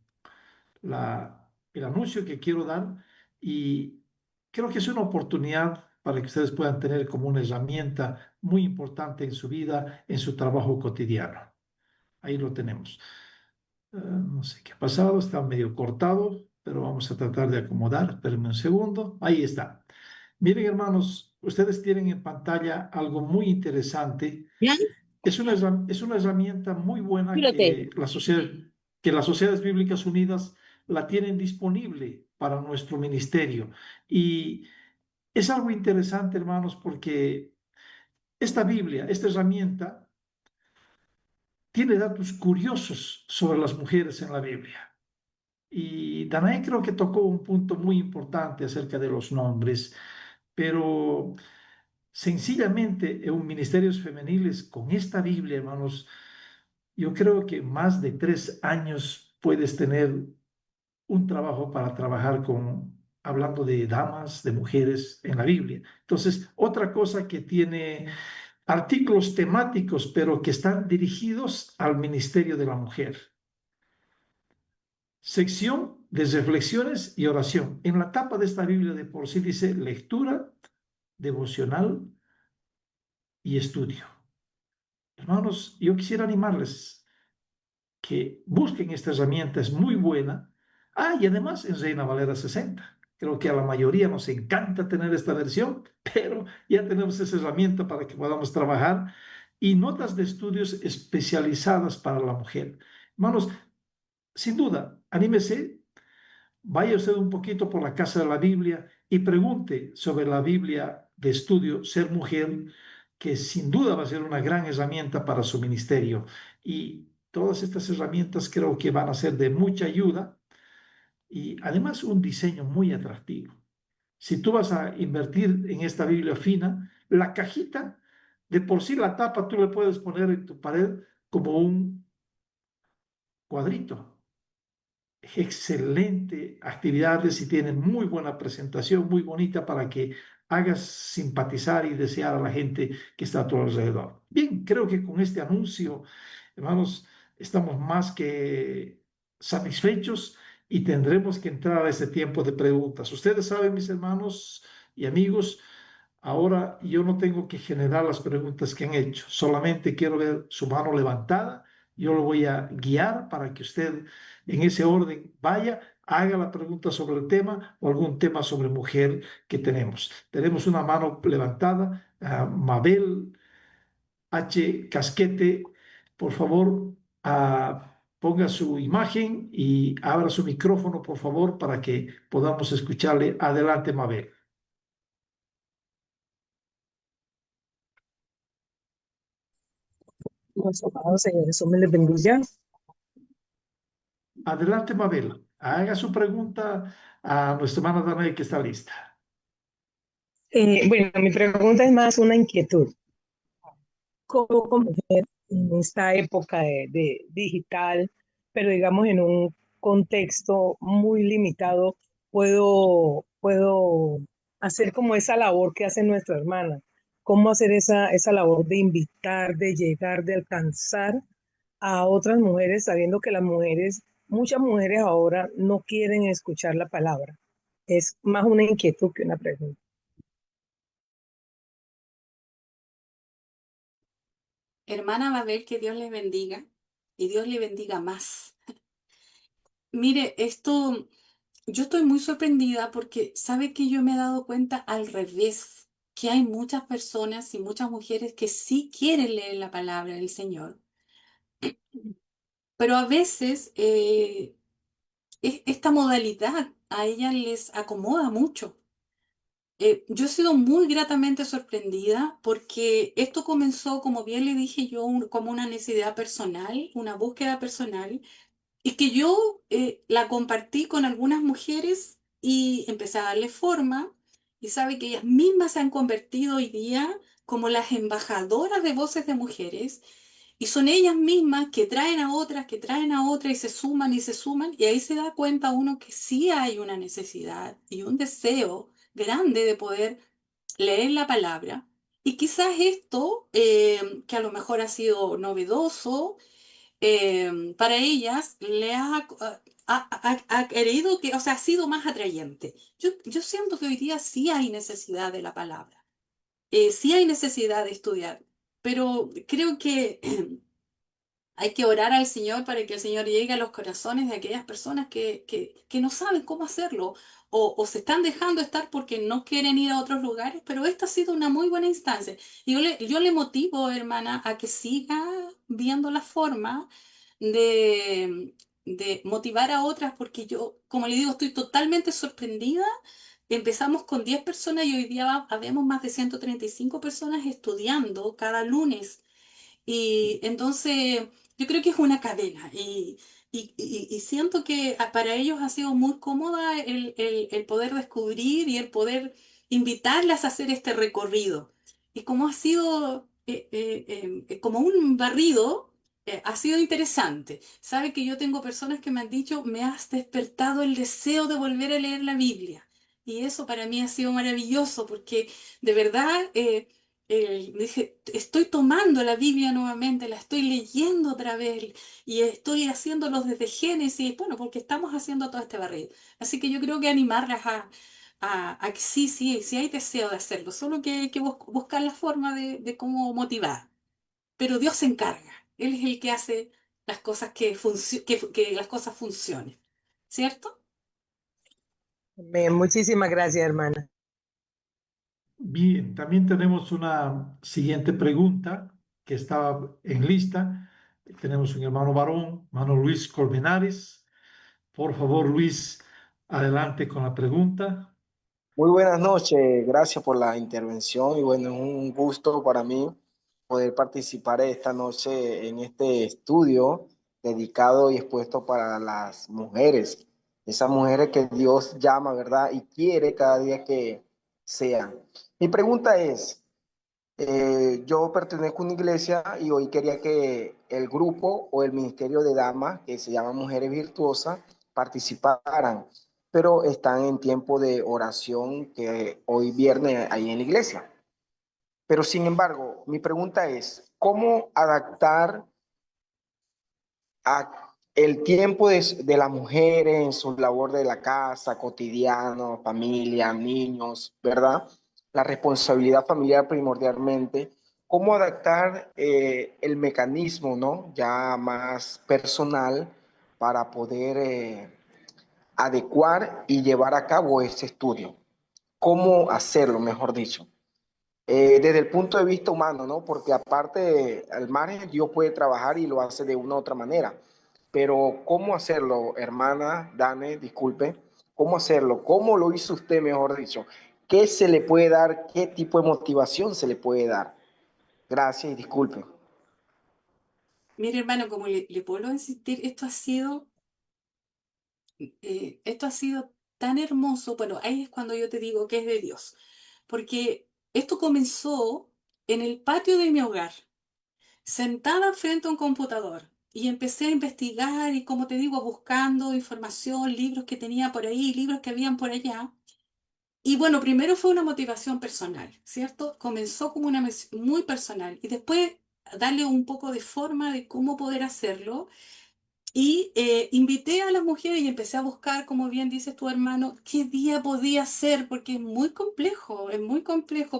el anuncio que quiero dar y creo que es una oportunidad para que ustedes puedan tener como una herramienta muy importante en su vida, en su trabajo cotidiano. Ahí lo tenemos. No sé qué ha pasado, está medio cortado, pero vamos a tratar de acomodar. Espérenme un segundo. Ahí está. Miren, hermanos, ustedes tienen en pantalla algo muy interesante. ¿Ya? Es una herramienta muy buena Espérate. que las Sociedades Bíblicas Unidas la tienen disponible para nuestro ministerio. Y es algo interesante, hermanos, porque esta Biblia, esta herramienta, tiene datos curiosos sobre las mujeres en la Biblia. Y Danae creo que tocó un punto muy importante acerca de los nombres, pero sencillamente en ministerios femeniles con esta Biblia, hermanos, yo creo que más de 3 años puedes tener un trabajo para trabajar hablando de damas, de mujeres en la Biblia. Entonces, otra cosa que tiene artículos temáticos, pero que están dirigidos al ministerio de la mujer. Sección de reflexiones y oración. En la tapa de esta Biblia de por sí dice lectura, devocional y estudio. Hermanos, yo quisiera animarles que busquen esta herramienta, es muy buena. Y además en Reina Valera 60. Creo que a la mayoría nos encanta tener esta versión, pero ya tenemos esa herramienta para que podamos trabajar. Y notas de estudios especializadas para la mujer. Hermanos, sin duda, anímese, vaya usted un poquito por la casa de la Biblia y pregunte sobre la Biblia de estudio Ser Mujer, que sin duda va a ser una gran herramienta para su ministerio. Y todas estas herramientas creo que van a ser de mucha ayuda y además un diseño muy atractivo. Si tú vas a invertir en esta Biblia fina, la cajita, de por sí la tapa tú le puedes poner en tu pared como un cuadrito. Excelente actividades y tienen muy buena presentación, muy bonita para que hagas simpatizar y desear a la gente que está a tu alrededor. Bien, creo que con este anuncio, hermanos, estamos más que satisfechos y tendremos que entrar a ese tiempo de preguntas. Ustedes saben, mis hermanos y amigos, ahora yo no tengo que generar las preguntas que han hecho, solamente quiero ver su mano levantada. Yo lo voy a guiar para que usted en ese orden vaya, haga la pregunta sobre el tema o algún tema sobre mujer que tenemos. Tenemos una mano levantada, Mabel H. Casquete, por favor, ponga su imagen y abra su micrófono, por favor, para que podamos escucharle. Adelante, Mabel. Los amados señores, Dios me les bendiga. Adelante, Mabel. Haga su pregunta a nuestra hermana Danae, que está lista. Bueno, mi pregunta es más una inquietud. ¿Cómo como mujer en esta época de digital, pero digamos en un contexto muy limitado, puedo hacer como esa labor que hace nuestra hermana? ¿Cómo hacer esa labor de invitar, de llegar, de alcanzar a otras mujeres, sabiendo que las mujeres, muchas mujeres ahora no quieren escuchar la palabra? Es más una inquietud que una pregunta. Hermana Mabel, que Dios les bendiga y Dios le bendiga más. Mire, yo estoy muy sorprendida porque sabe que yo me he dado cuenta al revés, que hay muchas personas y muchas mujeres que sí quieren leer la palabra del Señor, pero a veces esta modalidad a ellas les acomoda mucho. Yo he sido muy gratamente sorprendida porque esto comenzó, como bien le dije yo, como una necesidad personal, una búsqueda personal, y que yo la compartí con algunas mujeres y empecé a darle forma, y sabe que ellas mismas se han convertido hoy día como las embajadoras de voces de mujeres, y son ellas mismas que traen a otras, que traen a otras, y se suman, y ahí se da cuenta uno que sí hay una necesidad y un deseo grande de poder leer la palabra. Y quizás esto, que a lo mejor ha sido novedoso, para ellas le ha querido que, o sea, ha sido más atrayente. Yo siento que hoy día sí hay necesidad de la palabra, sí hay necesidad de estudiar, pero creo que hay que orar al Señor para que el Señor llegue a los corazones de aquellas personas que no saben cómo hacerlo o se están dejando estar porque no quieren ir a otros lugares, pero esta ha sido una muy buena instancia. Y yo le motivo, hermana, a que siga viendo la forma de motivar a otras porque yo, como le digo, estoy totalmente sorprendida. Empezamos con 10 personas y hoy día habemos más de 135 personas estudiando cada lunes. Y entonces yo creo que es una cadena y siento que para ellos ha sido muy cómoda el poder descubrir y el poder invitarlas a hacer este recorrido. Y como ha sido como un barrido, ha sido interesante. Sabe que yo tengo personas que me han dicho, me has despertado el deseo de volver a leer la Biblia. Y eso para mí ha sido maravilloso porque de verdad... Dije, estoy tomando la Biblia nuevamente, la estoy leyendo otra vez y estoy haciéndolo desde Génesis, bueno, porque estamos haciendo todo este barrido. Así que yo creo que animarlas a que sí, sí, sí hay deseo de hacerlo, solo que hay que buscar la forma de cómo motivar. Pero Dios se encarga, Él es el que hace las cosas que las cosas funcionen, ¿cierto? Amén. Muchísimas gracias, hermana. Bien, también tenemos una siguiente pregunta que está en lista. Tenemos un hermano varón, hermano Luis Colmenares. Por favor, Luis, adelante con la pregunta. Muy buenas noches, gracias por la intervención y bueno, es un gusto para mí poder participar esta noche en este estudio dedicado y expuesto para las mujeres, esas mujeres que Dios llama, ¿verdad? Y quiere cada día que sean. Mi pregunta es, yo pertenezco a una iglesia y hoy quería que el grupo o el ministerio de damas, que se llama Mujeres Virtuosas, participaran, pero están en tiempo de oración que hoy viernes ahí en la iglesia. Pero sin embargo, mi pregunta es, ¿cómo adaptar a el tiempo de las mujeres en su labor de la casa, cotidiano, familia, niños, ¿verdad? La responsabilidad familiar primordialmente. ¿Cómo adaptar el mecanismo, ¿no? Ya más personal para poder adecuar y llevar a cabo este estudio? ¿Cómo hacerlo, mejor dicho? Desde el punto de vista humano, ¿no? Porque aparte, al margen, Dios puede trabajar y lo hace de una u otra manera. Pero ¿cómo hacerlo, hermana Dane? Disculpe. ¿Cómo hacerlo? ¿Cómo lo hizo usted, mejor dicho? ¿Qué se le puede dar? ¿Qué tipo de motivación se le puede dar? Gracias y disculpe. Mire, hermano, como le puedo insistir, esto ha sido tan hermoso. Bueno, ahí es cuando yo te digo que es de Dios, porque esto comenzó en el patio de mi hogar, sentada frente a un computador. Y empecé a investigar y, como te digo, buscando información, libros que tenía por ahí, libros que habían por allá. Y bueno, primero fue una motivación personal, ¿cierto? Comenzó como muy personal y después darle un poco de forma de cómo poder hacerlo. Y invité a las mujeres y empecé a buscar, como bien dices tu hermano, qué día podía ser, porque es muy complejo,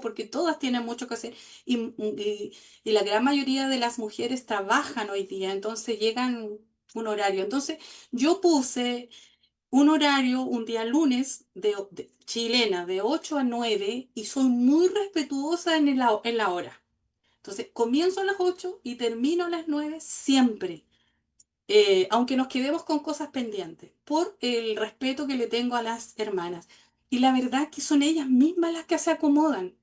porque todas tienen mucho que hacer y la gran mayoría de las mujeres trabajan hoy día, entonces llegan un horario. Entonces yo puse un horario, un día lunes chilena, de 8 a 9 y soy muy respetuosa en la hora. Entonces comienzo a las 8 y termino a las 9 siempre, aunque nos quedemos con cosas pendientes, por el respeto que le tengo a las hermanas. Y la verdad que son ellas mismas las que se acomodan,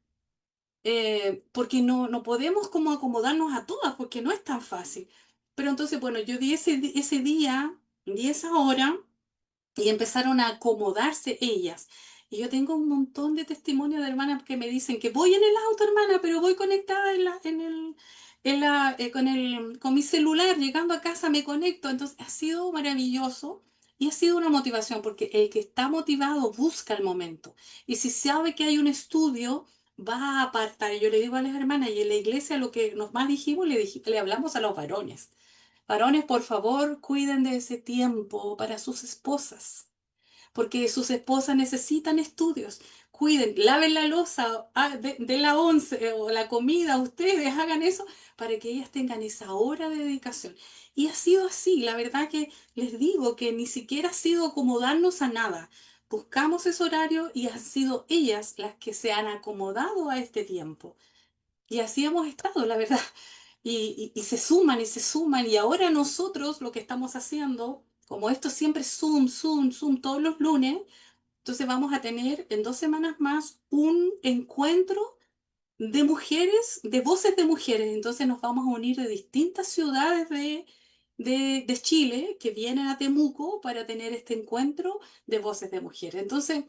porque no podemos como acomodarnos a todas, porque no es tan fácil. Pero entonces, bueno, yo di ese día, di esa hora, y empezaron a acomodarse ellas. Y yo tengo un montón de testimonios de hermanas que me dicen que voy en el auto, hermana, pero voy conectada con mi celular, llegando a casa me conecto. Entonces ha sido maravilloso y ha sido una motivación, porque el que está motivado busca el momento. Y si sabe que hay un estudio, va a apartar. Y yo le digo a las hermanas, y en la iglesia lo que nos más dijimos, le hablamos a los varones. Varones, por favor, cuiden de ese tiempo para sus esposas, porque sus esposas necesitan estudios. Cuiden, laven la loza de la once o la comida, ustedes hagan eso para que ellas tengan esa hora de dedicación. Y ha sido así, la verdad que les digo que ni siquiera ha sido acomodarnos a nada. Buscamos ese horario y han sido ellas las que se han acomodado a este tiempo. Y así hemos estado, la verdad. Y se suman y se suman. Y ahora nosotros lo que estamos haciendo, como esto siempre es Zoom, Zoom, Zoom todos los lunes, entonces vamos a tener en 2 semanas más un encuentro de mujeres, de voces de mujeres. Entonces nos vamos a unir de distintas ciudades de Chile que vienen a Temuco para tener este encuentro de voces de mujeres. Entonces,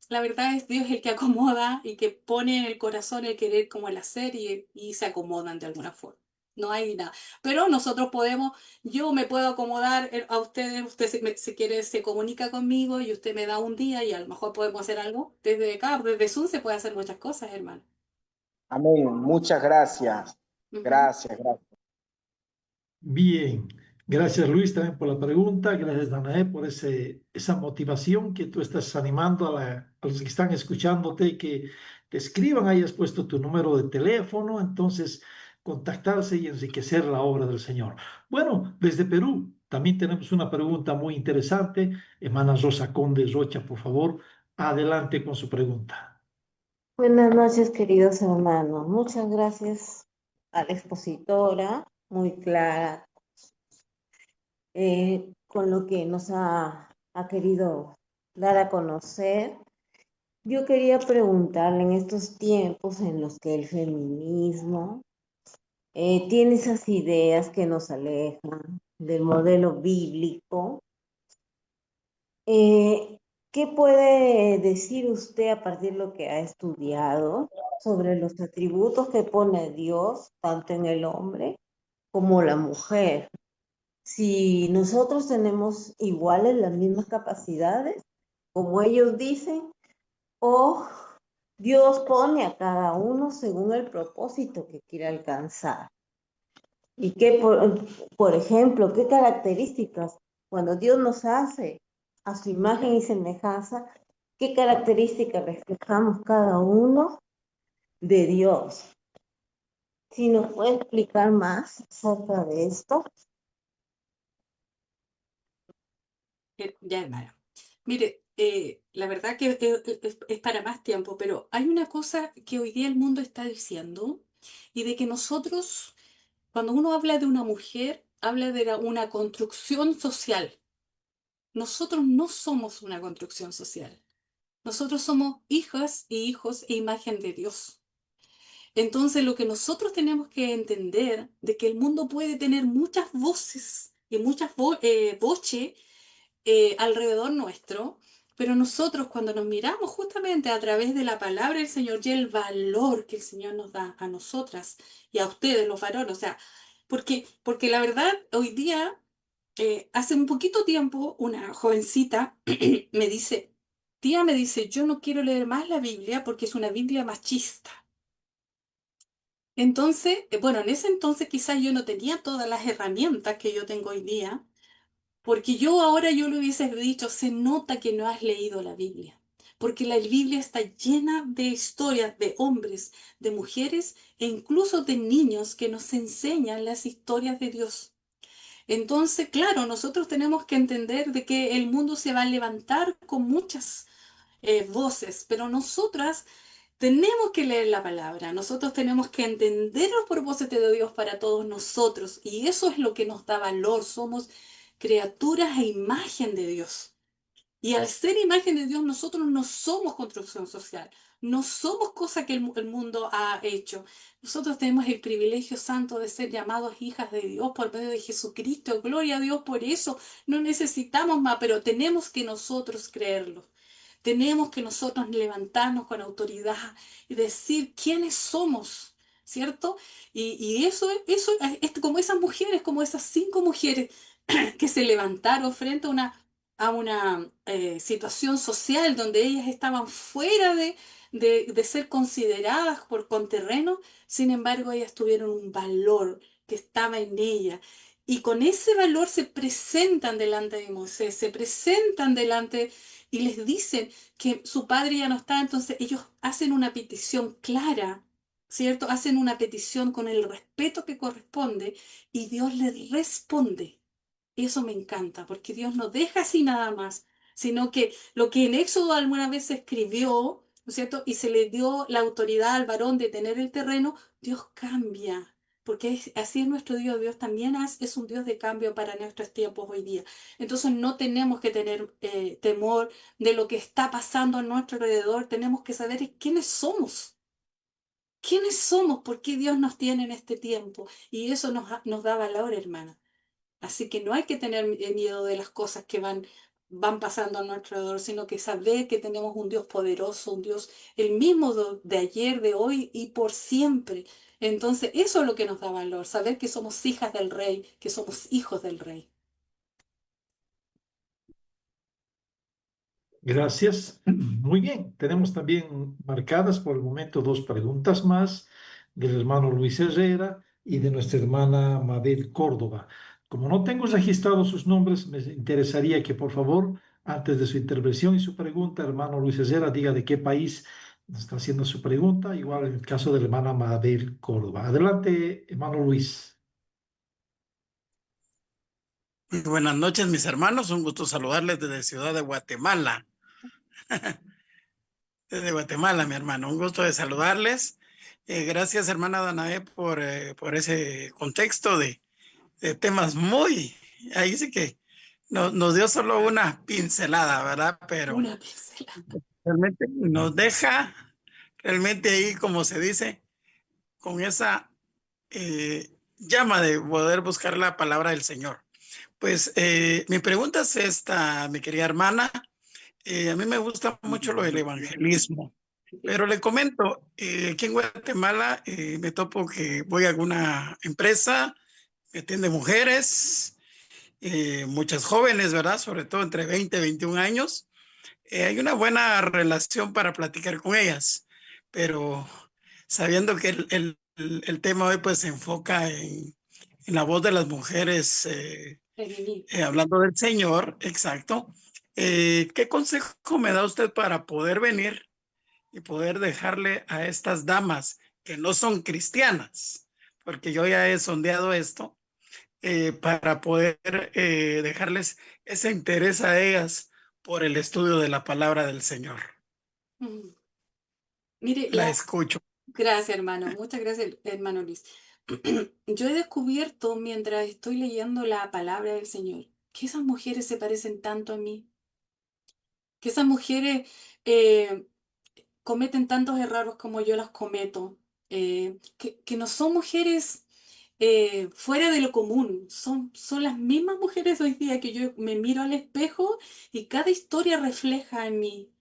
la verdad es Dios el que acomoda y que pone en el corazón el querer como el hacer y se acomodan de alguna forma. No hay nada. Pero nosotros podemos, yo me puedo acomodar a ustedes, usted si quiere se comunica conmigo y usted me da un día y a lo mejor podemos hacer algo. Desde acá, desde Zoom se puede hacer muchas cosas, hermano. Amén. Muchas gracias. Ujú. Gracias, gracias. Bien, gracias Luis también por la pregunta, gracias Danae por esa motivación que tú estás animando a los que están escuchándote y que te escriban, ahí has puesto tu número de teléfono, entonces contactarse y enriquecer la obra del Señor. Bueno, desde Perú también tenemos una pregunta muy interesante. Hermana Rosa Conde Rocha, por favor, adelante con su pregunta. Buenas noches, queridos hermanos. Muchas gracias a la expositora, muy clara, con lo que nos ha querido dar a conocer. Yo quería preguntarle en estos tiempos en los que el feminismo tiene esas ideas que nos alejan del modelo bíblico. Eh, ¿Qué puede decir usted a partir de lo que ha estudiado sobre los atributos que pone Dios, tanto en el hombre como la mujer? Si nosotros tenemos iguales las mismas capacidades, como ellos dicen, o Dios pone a cada uno según el propósito que quiere alcanzar. Y qué, por ejemplo, qué características, cuando Dios nos hace a su imagen y semejanza, qué características reflejamos cada uno de Dios. Si nos puede explicar más acerca de esto. Ya, hermano. Mire, la verdad que es para más tiempo, pero hay una cosa que hoy día el mundo está diciendo y de que nosotros, cuando uno habla de una mujer, habla de una construcción social. Nosotros no somos una construcción social. Nosotros somos hijas y hijos e imagen de Dios. Entonces, lo que nosotros tenemos que entender de que el mundo puede tener muchas voces y muchas voces alrededor nuestro, pero nosotros cuando nos miramos justamente a través de la palabra del Señor y el valor que el Señor nos da a nosotras y a ustedes, los varones, o sea, porque la verdad, hoy día, hace un poquito tiempo, una jovencita me dice, tía, me dice, yo no quiero leer más la Biblia porque es una Biblia machista. Entonces, bueno, en ese entonces quizás yo no tenía todas las herramientas que yo tengo hoy día, porque yo ahora yo le hubiese dicho, se nota que no has leído la Biblia, porque la Biblia está llena de historias de hombres, de mujeres e incluso de niños que nos enseñan las historias de Dios. Entonces, claro, nosotros tenemos que entender de que el mundo se va a levantar con muchas voces, pero nosotras tenemos que leer la palabra, nosotros tenemos que entender los propósitos de Dios para todos nosotros y eso es lo que nos da valor, somos criaturas e imagen de Dios. Y al ser imagen de Dios, nosotros no somos construcción social, no somos cosa que el mundo ha hecho. Nosotros tenemos el privilegio santo de ser llamados hijas de Dios por medio de Jesucristo. Gloria a Dios por eso. No necesitamos más, pero tenemos que nosotros creerlo. Tenemos que nosotros levantarnos con autoridad y decir quiénes somos, ¿cierto? Y eso es como esas mujeres, como esas 5 mujeres que se levantaron frente a una situación social donde ellas estaban fuera de ser consideradas por conterreno, sin embargo ellas tuvieron un valor que estaba en ellas. Y con ese valor se presentan delante de Moisés, se presentan delante y les dicen que su padre ya no está, entonces ellos hacen una petición clara, ¿cierto? Hacen una petición con el respeto que corresponde y Dios les responde. Eso me encanta, porque Dios no deja así nada más, sino que lo que en Éxodo alguna vez se escribió, ¿no es cierto? Y se le dio la autoridad al varón de tener el terreno, Dios cambia, porque así es nuestro Dios. Dios también es un Dios de cambio para nuestros tiempos hoy día. Entonces no tenemos que tener temor de lo que está pasando a nuestro alrededor, tenemos que saber quiénes somos. ¿Quiénes somos? ¿Por qué Dios nos tiene en este tiempo? Y eso nos da valor, hermana. Así que no hay que tener miedo de las cosas que van pasando a nuestro alrededor, sino que saber que tenemos un Dios poderoso, un Dios el mismo de ayer, de hoy y por siempre. Entonces, eso es lo que nos da valor, saber que somos hijas del Rey, que somos hijos del Rey. Gracias. Muy bien. Tenemos también marcadas por el momento dos preguntas más del hermano Luis Herrera y de nuestra hermana Mabel Córdoba. Como no tengo registrados sus nombres, me interesaría que por favor, antes de su intervención y su pregunta, hermano Luis Herrera, diga de qué país nos está haciendo su pregunta, igual en el caso de la hermana Mabel Córdoba. Adelante, hermano Luis. Muy buenas noches, mis hermanos. Un gusto saludarles desde Ciudad de Guatemala. Desde Guatemala, mi hermano. Un gusto de saludarles. Gracias, hermana Danae, por ese contexto de temas muy... Ahí sí que nos dio solo una pincelada, ¿verdad? Pero Una pincelada. realmente nos deja realmente ahí, como se dice, con esa llama de poder buscar la palabra del Señor. Pues mi pregunta es esta, mi querida hermana. A mí me gusta mucho lo del evangelismo, pero le comento, aquí en Guatemala me topo que voy a alguna empresa que atiende mujeres, muchas jóvenes, ¿verdad? Sobre todo entre 20 y 21 años. Hay una buena relación para platicar con ellas, pero sabiendo que el tema hoy pues se enfoca en la voz de las mujeres, hablando del Señor, exacto. ¿Qué consejo me da usted para poder venir y poder dejarle a estas damas que no son cristianas? Porque yo ya he sondeado esto, para poder dejarles ese interés a ellas por el estudio de la palabra del Señor. Mm. Mire, La escucho. gracias, hermano. Muchas gracias, hermano Luis. Yo he descubierto mientras estoy leyendo la palabra del Señor que esas mujeres se parecen tanto a mí, que esas mujeres eh, cometen tantos errores como yo los cometo, que no son mujeres fuera de lo común, son las mismas mujeres hoy día que yo me miro al espejo y cada historia refleja en mí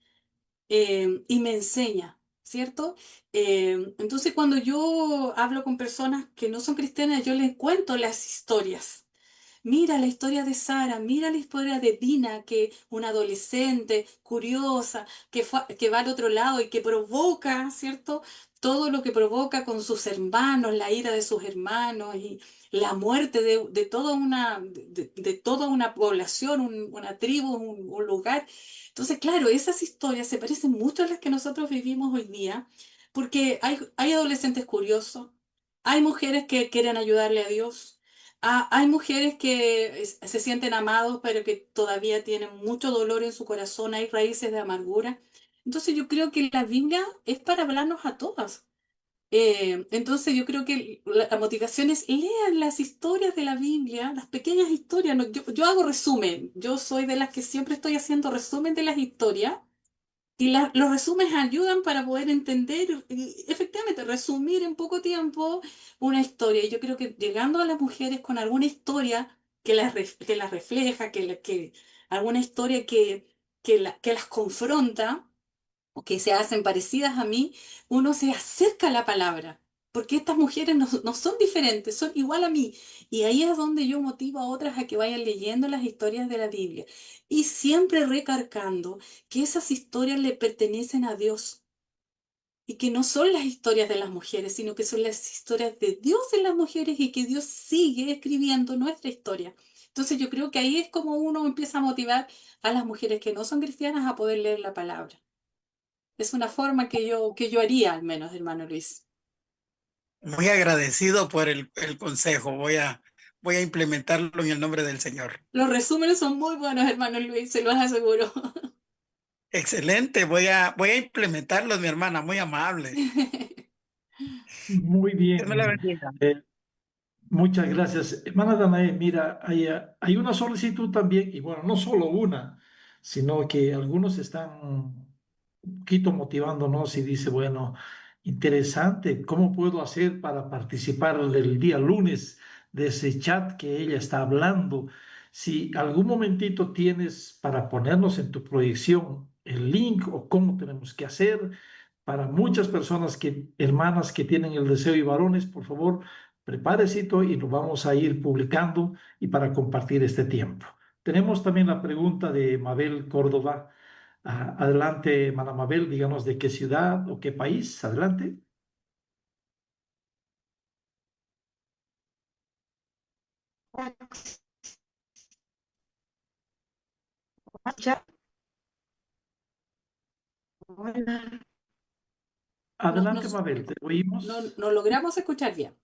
y me enseña, ¿cierto? Entonces cuando yo hablo con personas que no son cristianas, yo les cuento las historias. Mira la historia de Sara, mira la historia de Dina, que una adolescente curiosa, que va al otro lado y que provoca, ¿cierto? Todo lo que provoca con sus hermanos, la ira de sus hermanos y la muerte de toda una población, una tribu, un lugar. Entonces, claro, esas historias se parecen mucho a las que nosotros vivimos hoy día, porque hay adolescentes curiosos, hay mujeres que quieren ayudarle a Dios. Hay mujeres que se sienten amados, pero que todavía tienen mucho dolor en su corazón, hay raíces de amargura. Entonces yo creo que la Biblia es para hablarnos a todas. Entonces yo creo que la motivación es lean las historias de la Biblia, las pequeñas historias. No, yo hago resumen, yo soy de las que siempre estoy haciendo resumen de las historias y los resúmenes ayudan para poder entender y efectivamente resumir en poco tiempo una historia. Y yo creo que llegando a las mujeres con alguna historia que las refleja, alguna historia que las confronta o que se hacen parecidas a mí, uno se acerca a la palabra. Porque estas mujeres no son diferentes, son igual a mí. Y ahí es donde yo motivo a otras a que vayan leyendo las historias de la Biblia. Y siempre recargando que esas historias le pertenecen a Dios y que no son las historias de las mujeres, sino que son las historias de Dios en las mujeres y que Dios sigue escribiendo nuestra historia. Entonces yo creo que ahí es como uno empieza a motivar a las mujeres que no son cristianas a poder leer la palabra. Es una forma que yo haría, al menos, hermano Luis. Muy agradecido por el consejo. Voy a implementarlo en el nombre del Señor. Los resúmenes son muy buenos, hermano Luis, se los aseguro. Excelente. Voy a implementarlos, mi hermana. Muy amable. Muy Dios me la bien. bendiga. Muchas gracias. Hermana Danae, mira, hay una solicitud también, y bueno, no solo una, sino que algunos están un poquito motivándonos y dice, bueno, interesante, ¿cómo puedo hacer para participar el día lunes de ese chat que ella está hablando? Si algún momentito tienes para ponernos en tu proyección el link o cómo tenemos que hacer, para muchas personas hermanas que tienen el deseo y varones, por favor prepárecito y lo vamos a ir publicando y para compartir este tiempo. Tenemos también la pregunta de Mabel Córdoba. Adelante, hermana Mabel, díganos de qué ciudad o qué país. Adelante. Hola. Adelante, Mabel, te oímos. No logramos escuchar bien.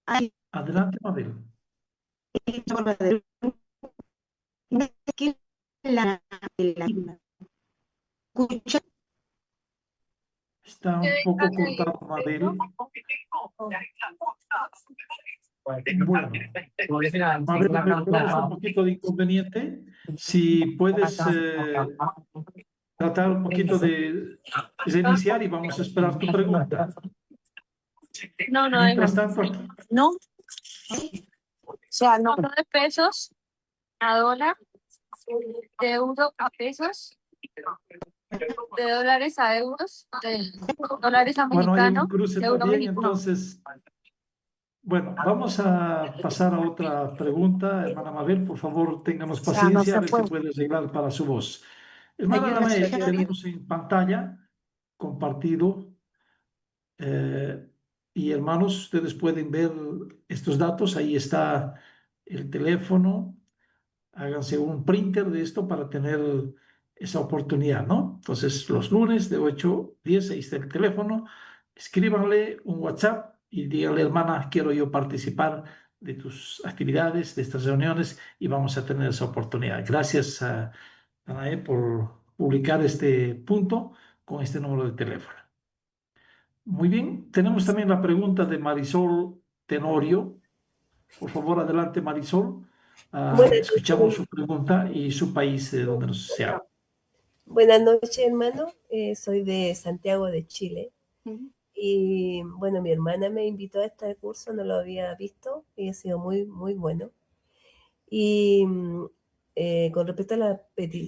Ay, Adelante, Mabel. que la escucha. Está un poco cortado, Mabel. Bueno, Mabel, tenemos un poquito de inconveniente. Si puedes tratar un poquito de reiniciar y vamos a esperar tu pregunta. No, no, Mientras tanto, no. O sea, no de pesos a dólar, de euro a pesos, de dólares a euros, de dólares a bueno, hay un mexicanos, cruce de euro a también, mexicano. entonces, bueno, vamos a pasar a otra pregunta. Hermana Mabel, por favor, ténganos O sea, no paciencia, se a ver si puede. puedes arreglar para su voz. Hermana Ayuda, Danae, señor. tenemos en pantalla compartido. Y hermanos, ustedes pueden ver estos datos. Ahí está el teléfono. Háganse un printer de esto para tener esa oportunidad, ¿no? Entonces, los lunes de 8 a 10, ahí está el teléfono. Escríbanle un WhatsApp y díganle, hermana, quiero yo participar de tus actividades, de estas reuniones, y vamos a tener esa oportunidad. Gracias a Anae por publicar este punto con este número de teléfono. Muy bien, tenemos también la pregunta de Marisol Tenorio. Por favor, adelante, Marisol. Buenas Escuchamos noches, su pregunta y su país de donde nos se habla. buenas noches, hermano. Soy de Santiago de Chile. Ujú. Y bueno, mi hermana me invitó a este curso, no lo había visto y ha sido muy, muy bueno. Y con respecto a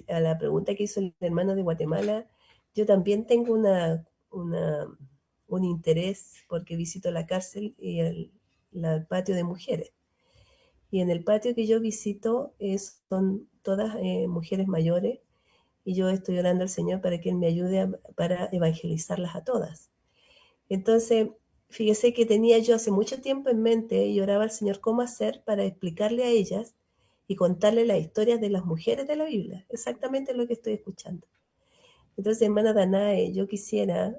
a la pregunta que hizo el hermano de Guatemala, yo también tengo un interés porque visito la cárcel y el patio de mujeres. Y en el patio que yo visito son todas mujeres mayores y yo estoy orando al Señor para que Él me ayude para evangelizarlas a todas. Entonces, fíjese que tenía yo hace mucho tiempo en mente y oraba al Señor cómo hacer para explicarle a ellas y contarle las historias de las mujeres de la Biblia, exactamente lo que estoy escuchando. Entonces, hermana Danae, yo quisiera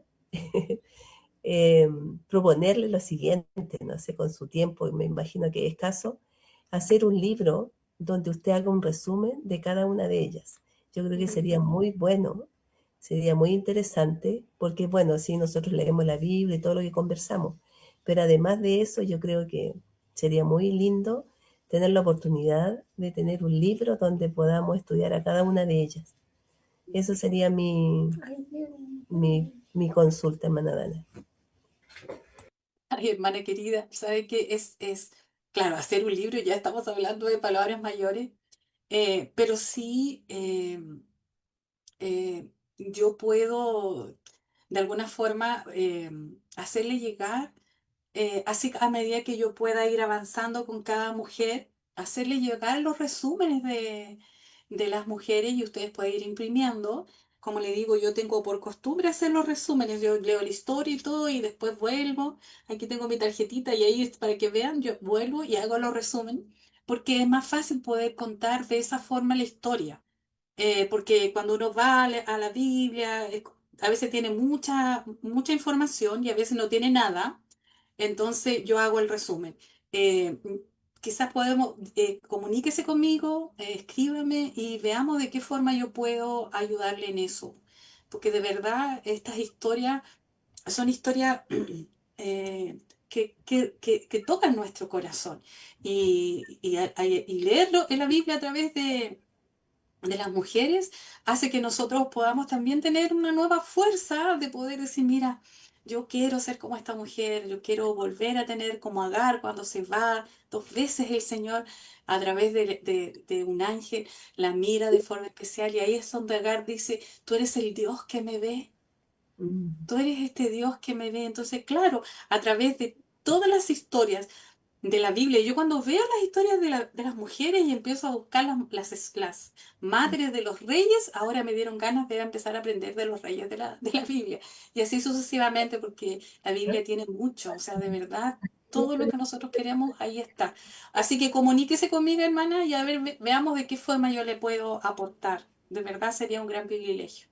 eh, proponerle lo siguiente, no sé, con su tiempo, me imagino que es escaso, hacer un libro donde usted haga un resumen de cada una de ellas. Yo creo que sería muy bueno, sería muy interesante, porque bueno, sí, nosotros leemos la Biblia y todo lo que conversamos, pero además de eso, yo creo que sería muy lindo tener la oportunidad de tener un libro donde podamos estudiar a cada una de ellas. Eso sería mi consulta, hermana Dana. Ay, hermana querida, ¿sabe qué? Claro, hacer un libro, ya estamos hablando de palabras mayores, pero sí yo puedo de alguna forma hacerle llegar, así a medida que yo pueda ir avanzando con cada mujer, hacerle llegar los resúmenes de las mujeres y ustedes pueden ir imprimiendo. Como le digo, yo tengo por costumbre hacer los resúmenes, yo leo la historia y todo y después vuelvo. Aquí tengo mi tarjetita y ahí para que vean, yo vuelvo y hago los resúmenes, porque es más fácil poder contar de esa forma la historia. Porque cuando uno va a la Biblia, a veces tiene mucha información y a veces no tiene nada. Entonces yo hago el resumen. Eh, Quizás podemos, comuníquese conmigo, escríbame y veamos de qué forma yo puedo ayudarle en eso. Porque de verdad estas historias son historias que tocan nuestro corazón. Y leerlo en la Biblia a través de las mujeres hace que nosotros podamos también tener una nueva fuerza de poder decir, mira, yo quiero ser como esta mujer, yo quiero volver a tener como Agar cuando se va 2 veces el Señor a través de un ángel, la mira de forma especial y ahí es donde Agar dice, tú eres el Dios que me ve, tú eres este Dios que me ve. Entonces, claro, a través de todas las historias, de la Biblia. Yo cuando veo las historias de las mujeres y empiezo a buscar las madres de los reyes, ahora me dieron ganas de empezar a aprender de los reyes de la Biblia. Y así sucesivamente, porque la Biblia tiene mucho, o sea, de verdad, todo lo que nosotros queremos, ahí está. Así que comuníquese conmigo, hermana, y a ver, veamos de qué forma yo le puedo aportar. De verdad sería un gran privilegio.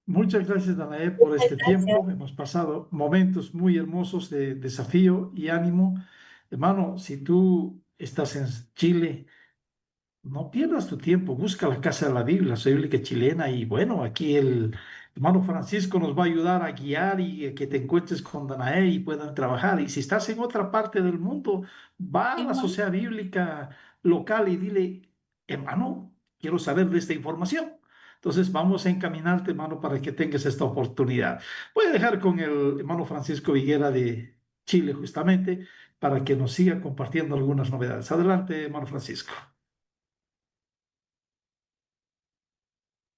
Muchas gracias, Danae, por este tiempo. Hemos pasado momentos muy hermosos de desafío y ánimo. Hermano, si tú estás en Chile, no pierdas tu tiempo, busca la Casa de la Biblia, la Bíblica chilena, y bueno, aquí el hermano Francisco nos va a ayudar a guiar y que te encuentres con Danae y puedan trabajar. Y si estás en otra parte del mundo, va a la Igual. sociedad bíblica local y dile, hermano, quiero saber de esta información. Entonces vamos a encaminarte, hermano, para que tengas esta oportunidad. Voy a dejar con el hermano Francisco Viguera de Chile, justamente, para que nos siga compartiendo algunas novedades. Adelante, hermano Francisco.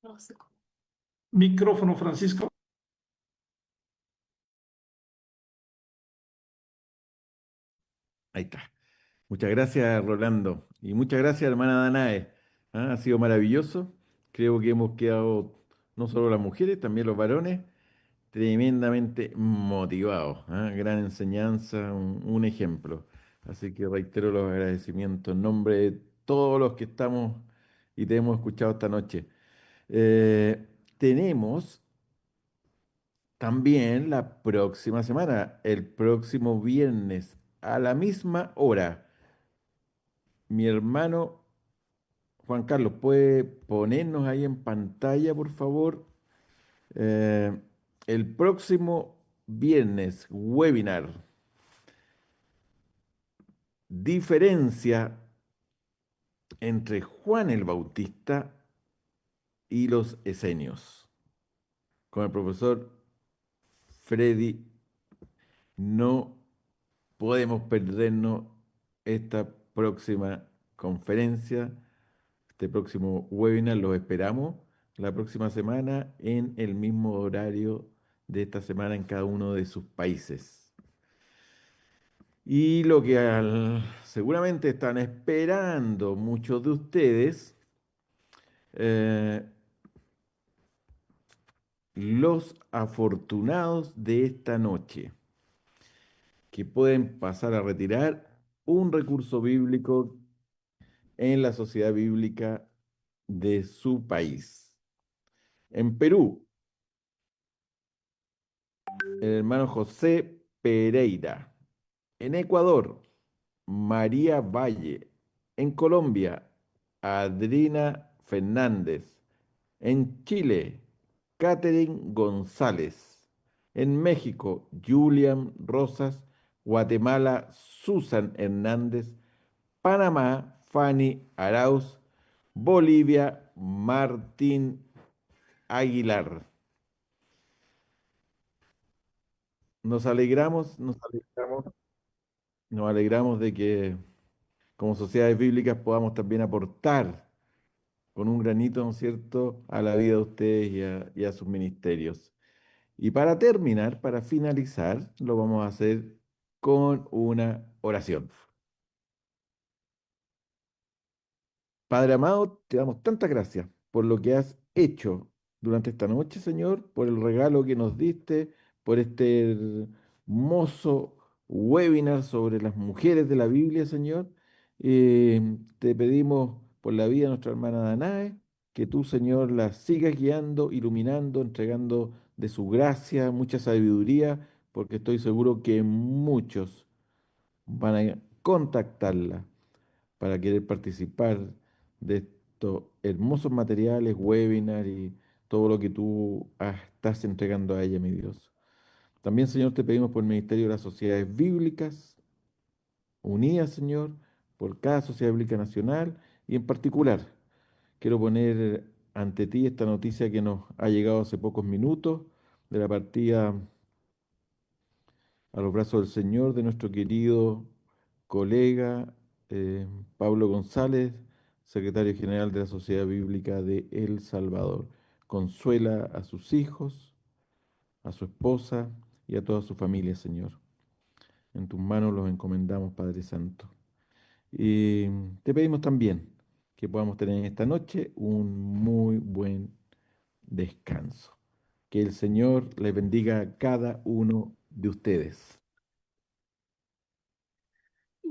No sé cómo. Micrófono, Francisco. Ahí está. Muchas gracias, Rolando. Y muchas gracias, hermana Danae. Ha sido maravilloso. Creo que hemos quedado, no solo las mujeres, también los varones, tremendamente motivados. Gran enseñanza, un ejemplo. Así que reitero los agradecimientos en nombre de todos los que estamos y te hemos escuchado esta noche. Tenemos también la próxima semana, el próximo viernes, a la misma hora. Mi hermano Juan Carlos, ¿puede ponernos ahí en pantalla, por favor? Eh, el próximo viernes, webinar, diferencia entre Juan el Bautista y los esenios, con el profesor Freddy. No podemos perdernos esta próxima conferencia, este próximo webinar. Los esperamos la próxima semana en el mismo horario de esta semana en cada uno de sus países. Y lo que seguramente están esperando muchos de ustedes, eh, los afortunados de esta noche, que pueden pasar a retirar un recurso bíblico en la sociedad bíblica de su país. En Perú, el hermano José Pereira. En Ecuador, María Valle. En Colombia, Adrina Fernández. En Chile, Catherine González. En México, Julian Rosas. Guatemala, Susan Hernández. Panamá, Fanny Arauz. Bolivia, Martín Aguilar. Nos alegramos de que como sociedades bíblicas podamos también aportar con un granito, ¿no es cierto?, a la vida de ustedes y a sus ministerios. Y para terminar, para finalizar, lo vamos a hacer con una oración. Padre amado, te damos tantas gracias por lo que has hecho durante esta noche, Señor, por el regalo que nos diste, por este hermoso webinar sobre las mujeres de la Biblia, Señor. Te pedimos por la vida de nuestra hermana Danae, que tú, Señor, la sigas guiando, iluminando, entregando de su gracia, mucha sabiduría, porque estoy seguro que muchos van a contactarla para querer participar de estos hermosos materiales, webinars y todo lo que tú estás entregando a ella, mi Dios. También, Señor, te pedimos por el Ministerio de las Sociedades Bíblicas Unidas, Señor, por cada sociedad bíblica nacional y en particular, quiero poner ante ti esta noticia que nos ha llegado hace pocos minutos de la partida a los brazos del Señor de nuestro querido colega Pablo González, secretario general de la Sociedad Bíblica de El Salvador. Consuela a sus hijos, a su esposa y a toda su familia, Señor. En tus manos los encomendamos, Padre Santo. Y te pedimos también que podamos tener esta noche un muy buen descanso. Que el Señor les bendiga a cada uno de ustedes.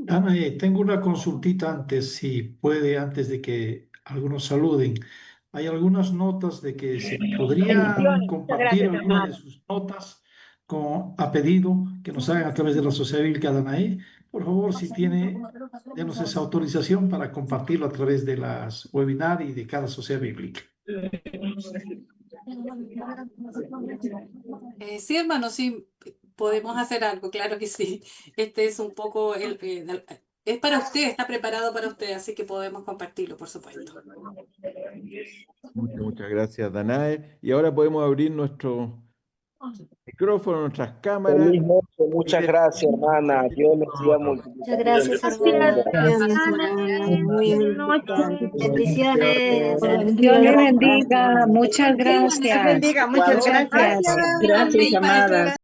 Ana, tengo una consultita antes, si puede, antes de que algunos saluden. Hay algunas notas de que se podría Bendiciones. Muchas compartir gracias, alguna de hermano. sus notas a pedido que nos hagan a través de la Sociedad Bíblica Danae. Por favor, si tiene, denos esa autorización para compartirlo a través de las webinars y de cada Sociedad Bíblica. Sí, hermano, sí, podemos hacer algo, claro que sí. Este es un poco, es para usted, está preparado para usted, así que podemos compartirlo, por supuesto. Muchas gracias, Danae. Y ahora podemos abrir nuestro micrófono, nuestras cámaras. Feliz noche, muchas gracias, hermana. Dios les siga Muchas gracias, hermana. Muy bendiciones. Dios le bendiga, muchas Dios les gracias. bendiga, muchas gracias. Gracias, amada.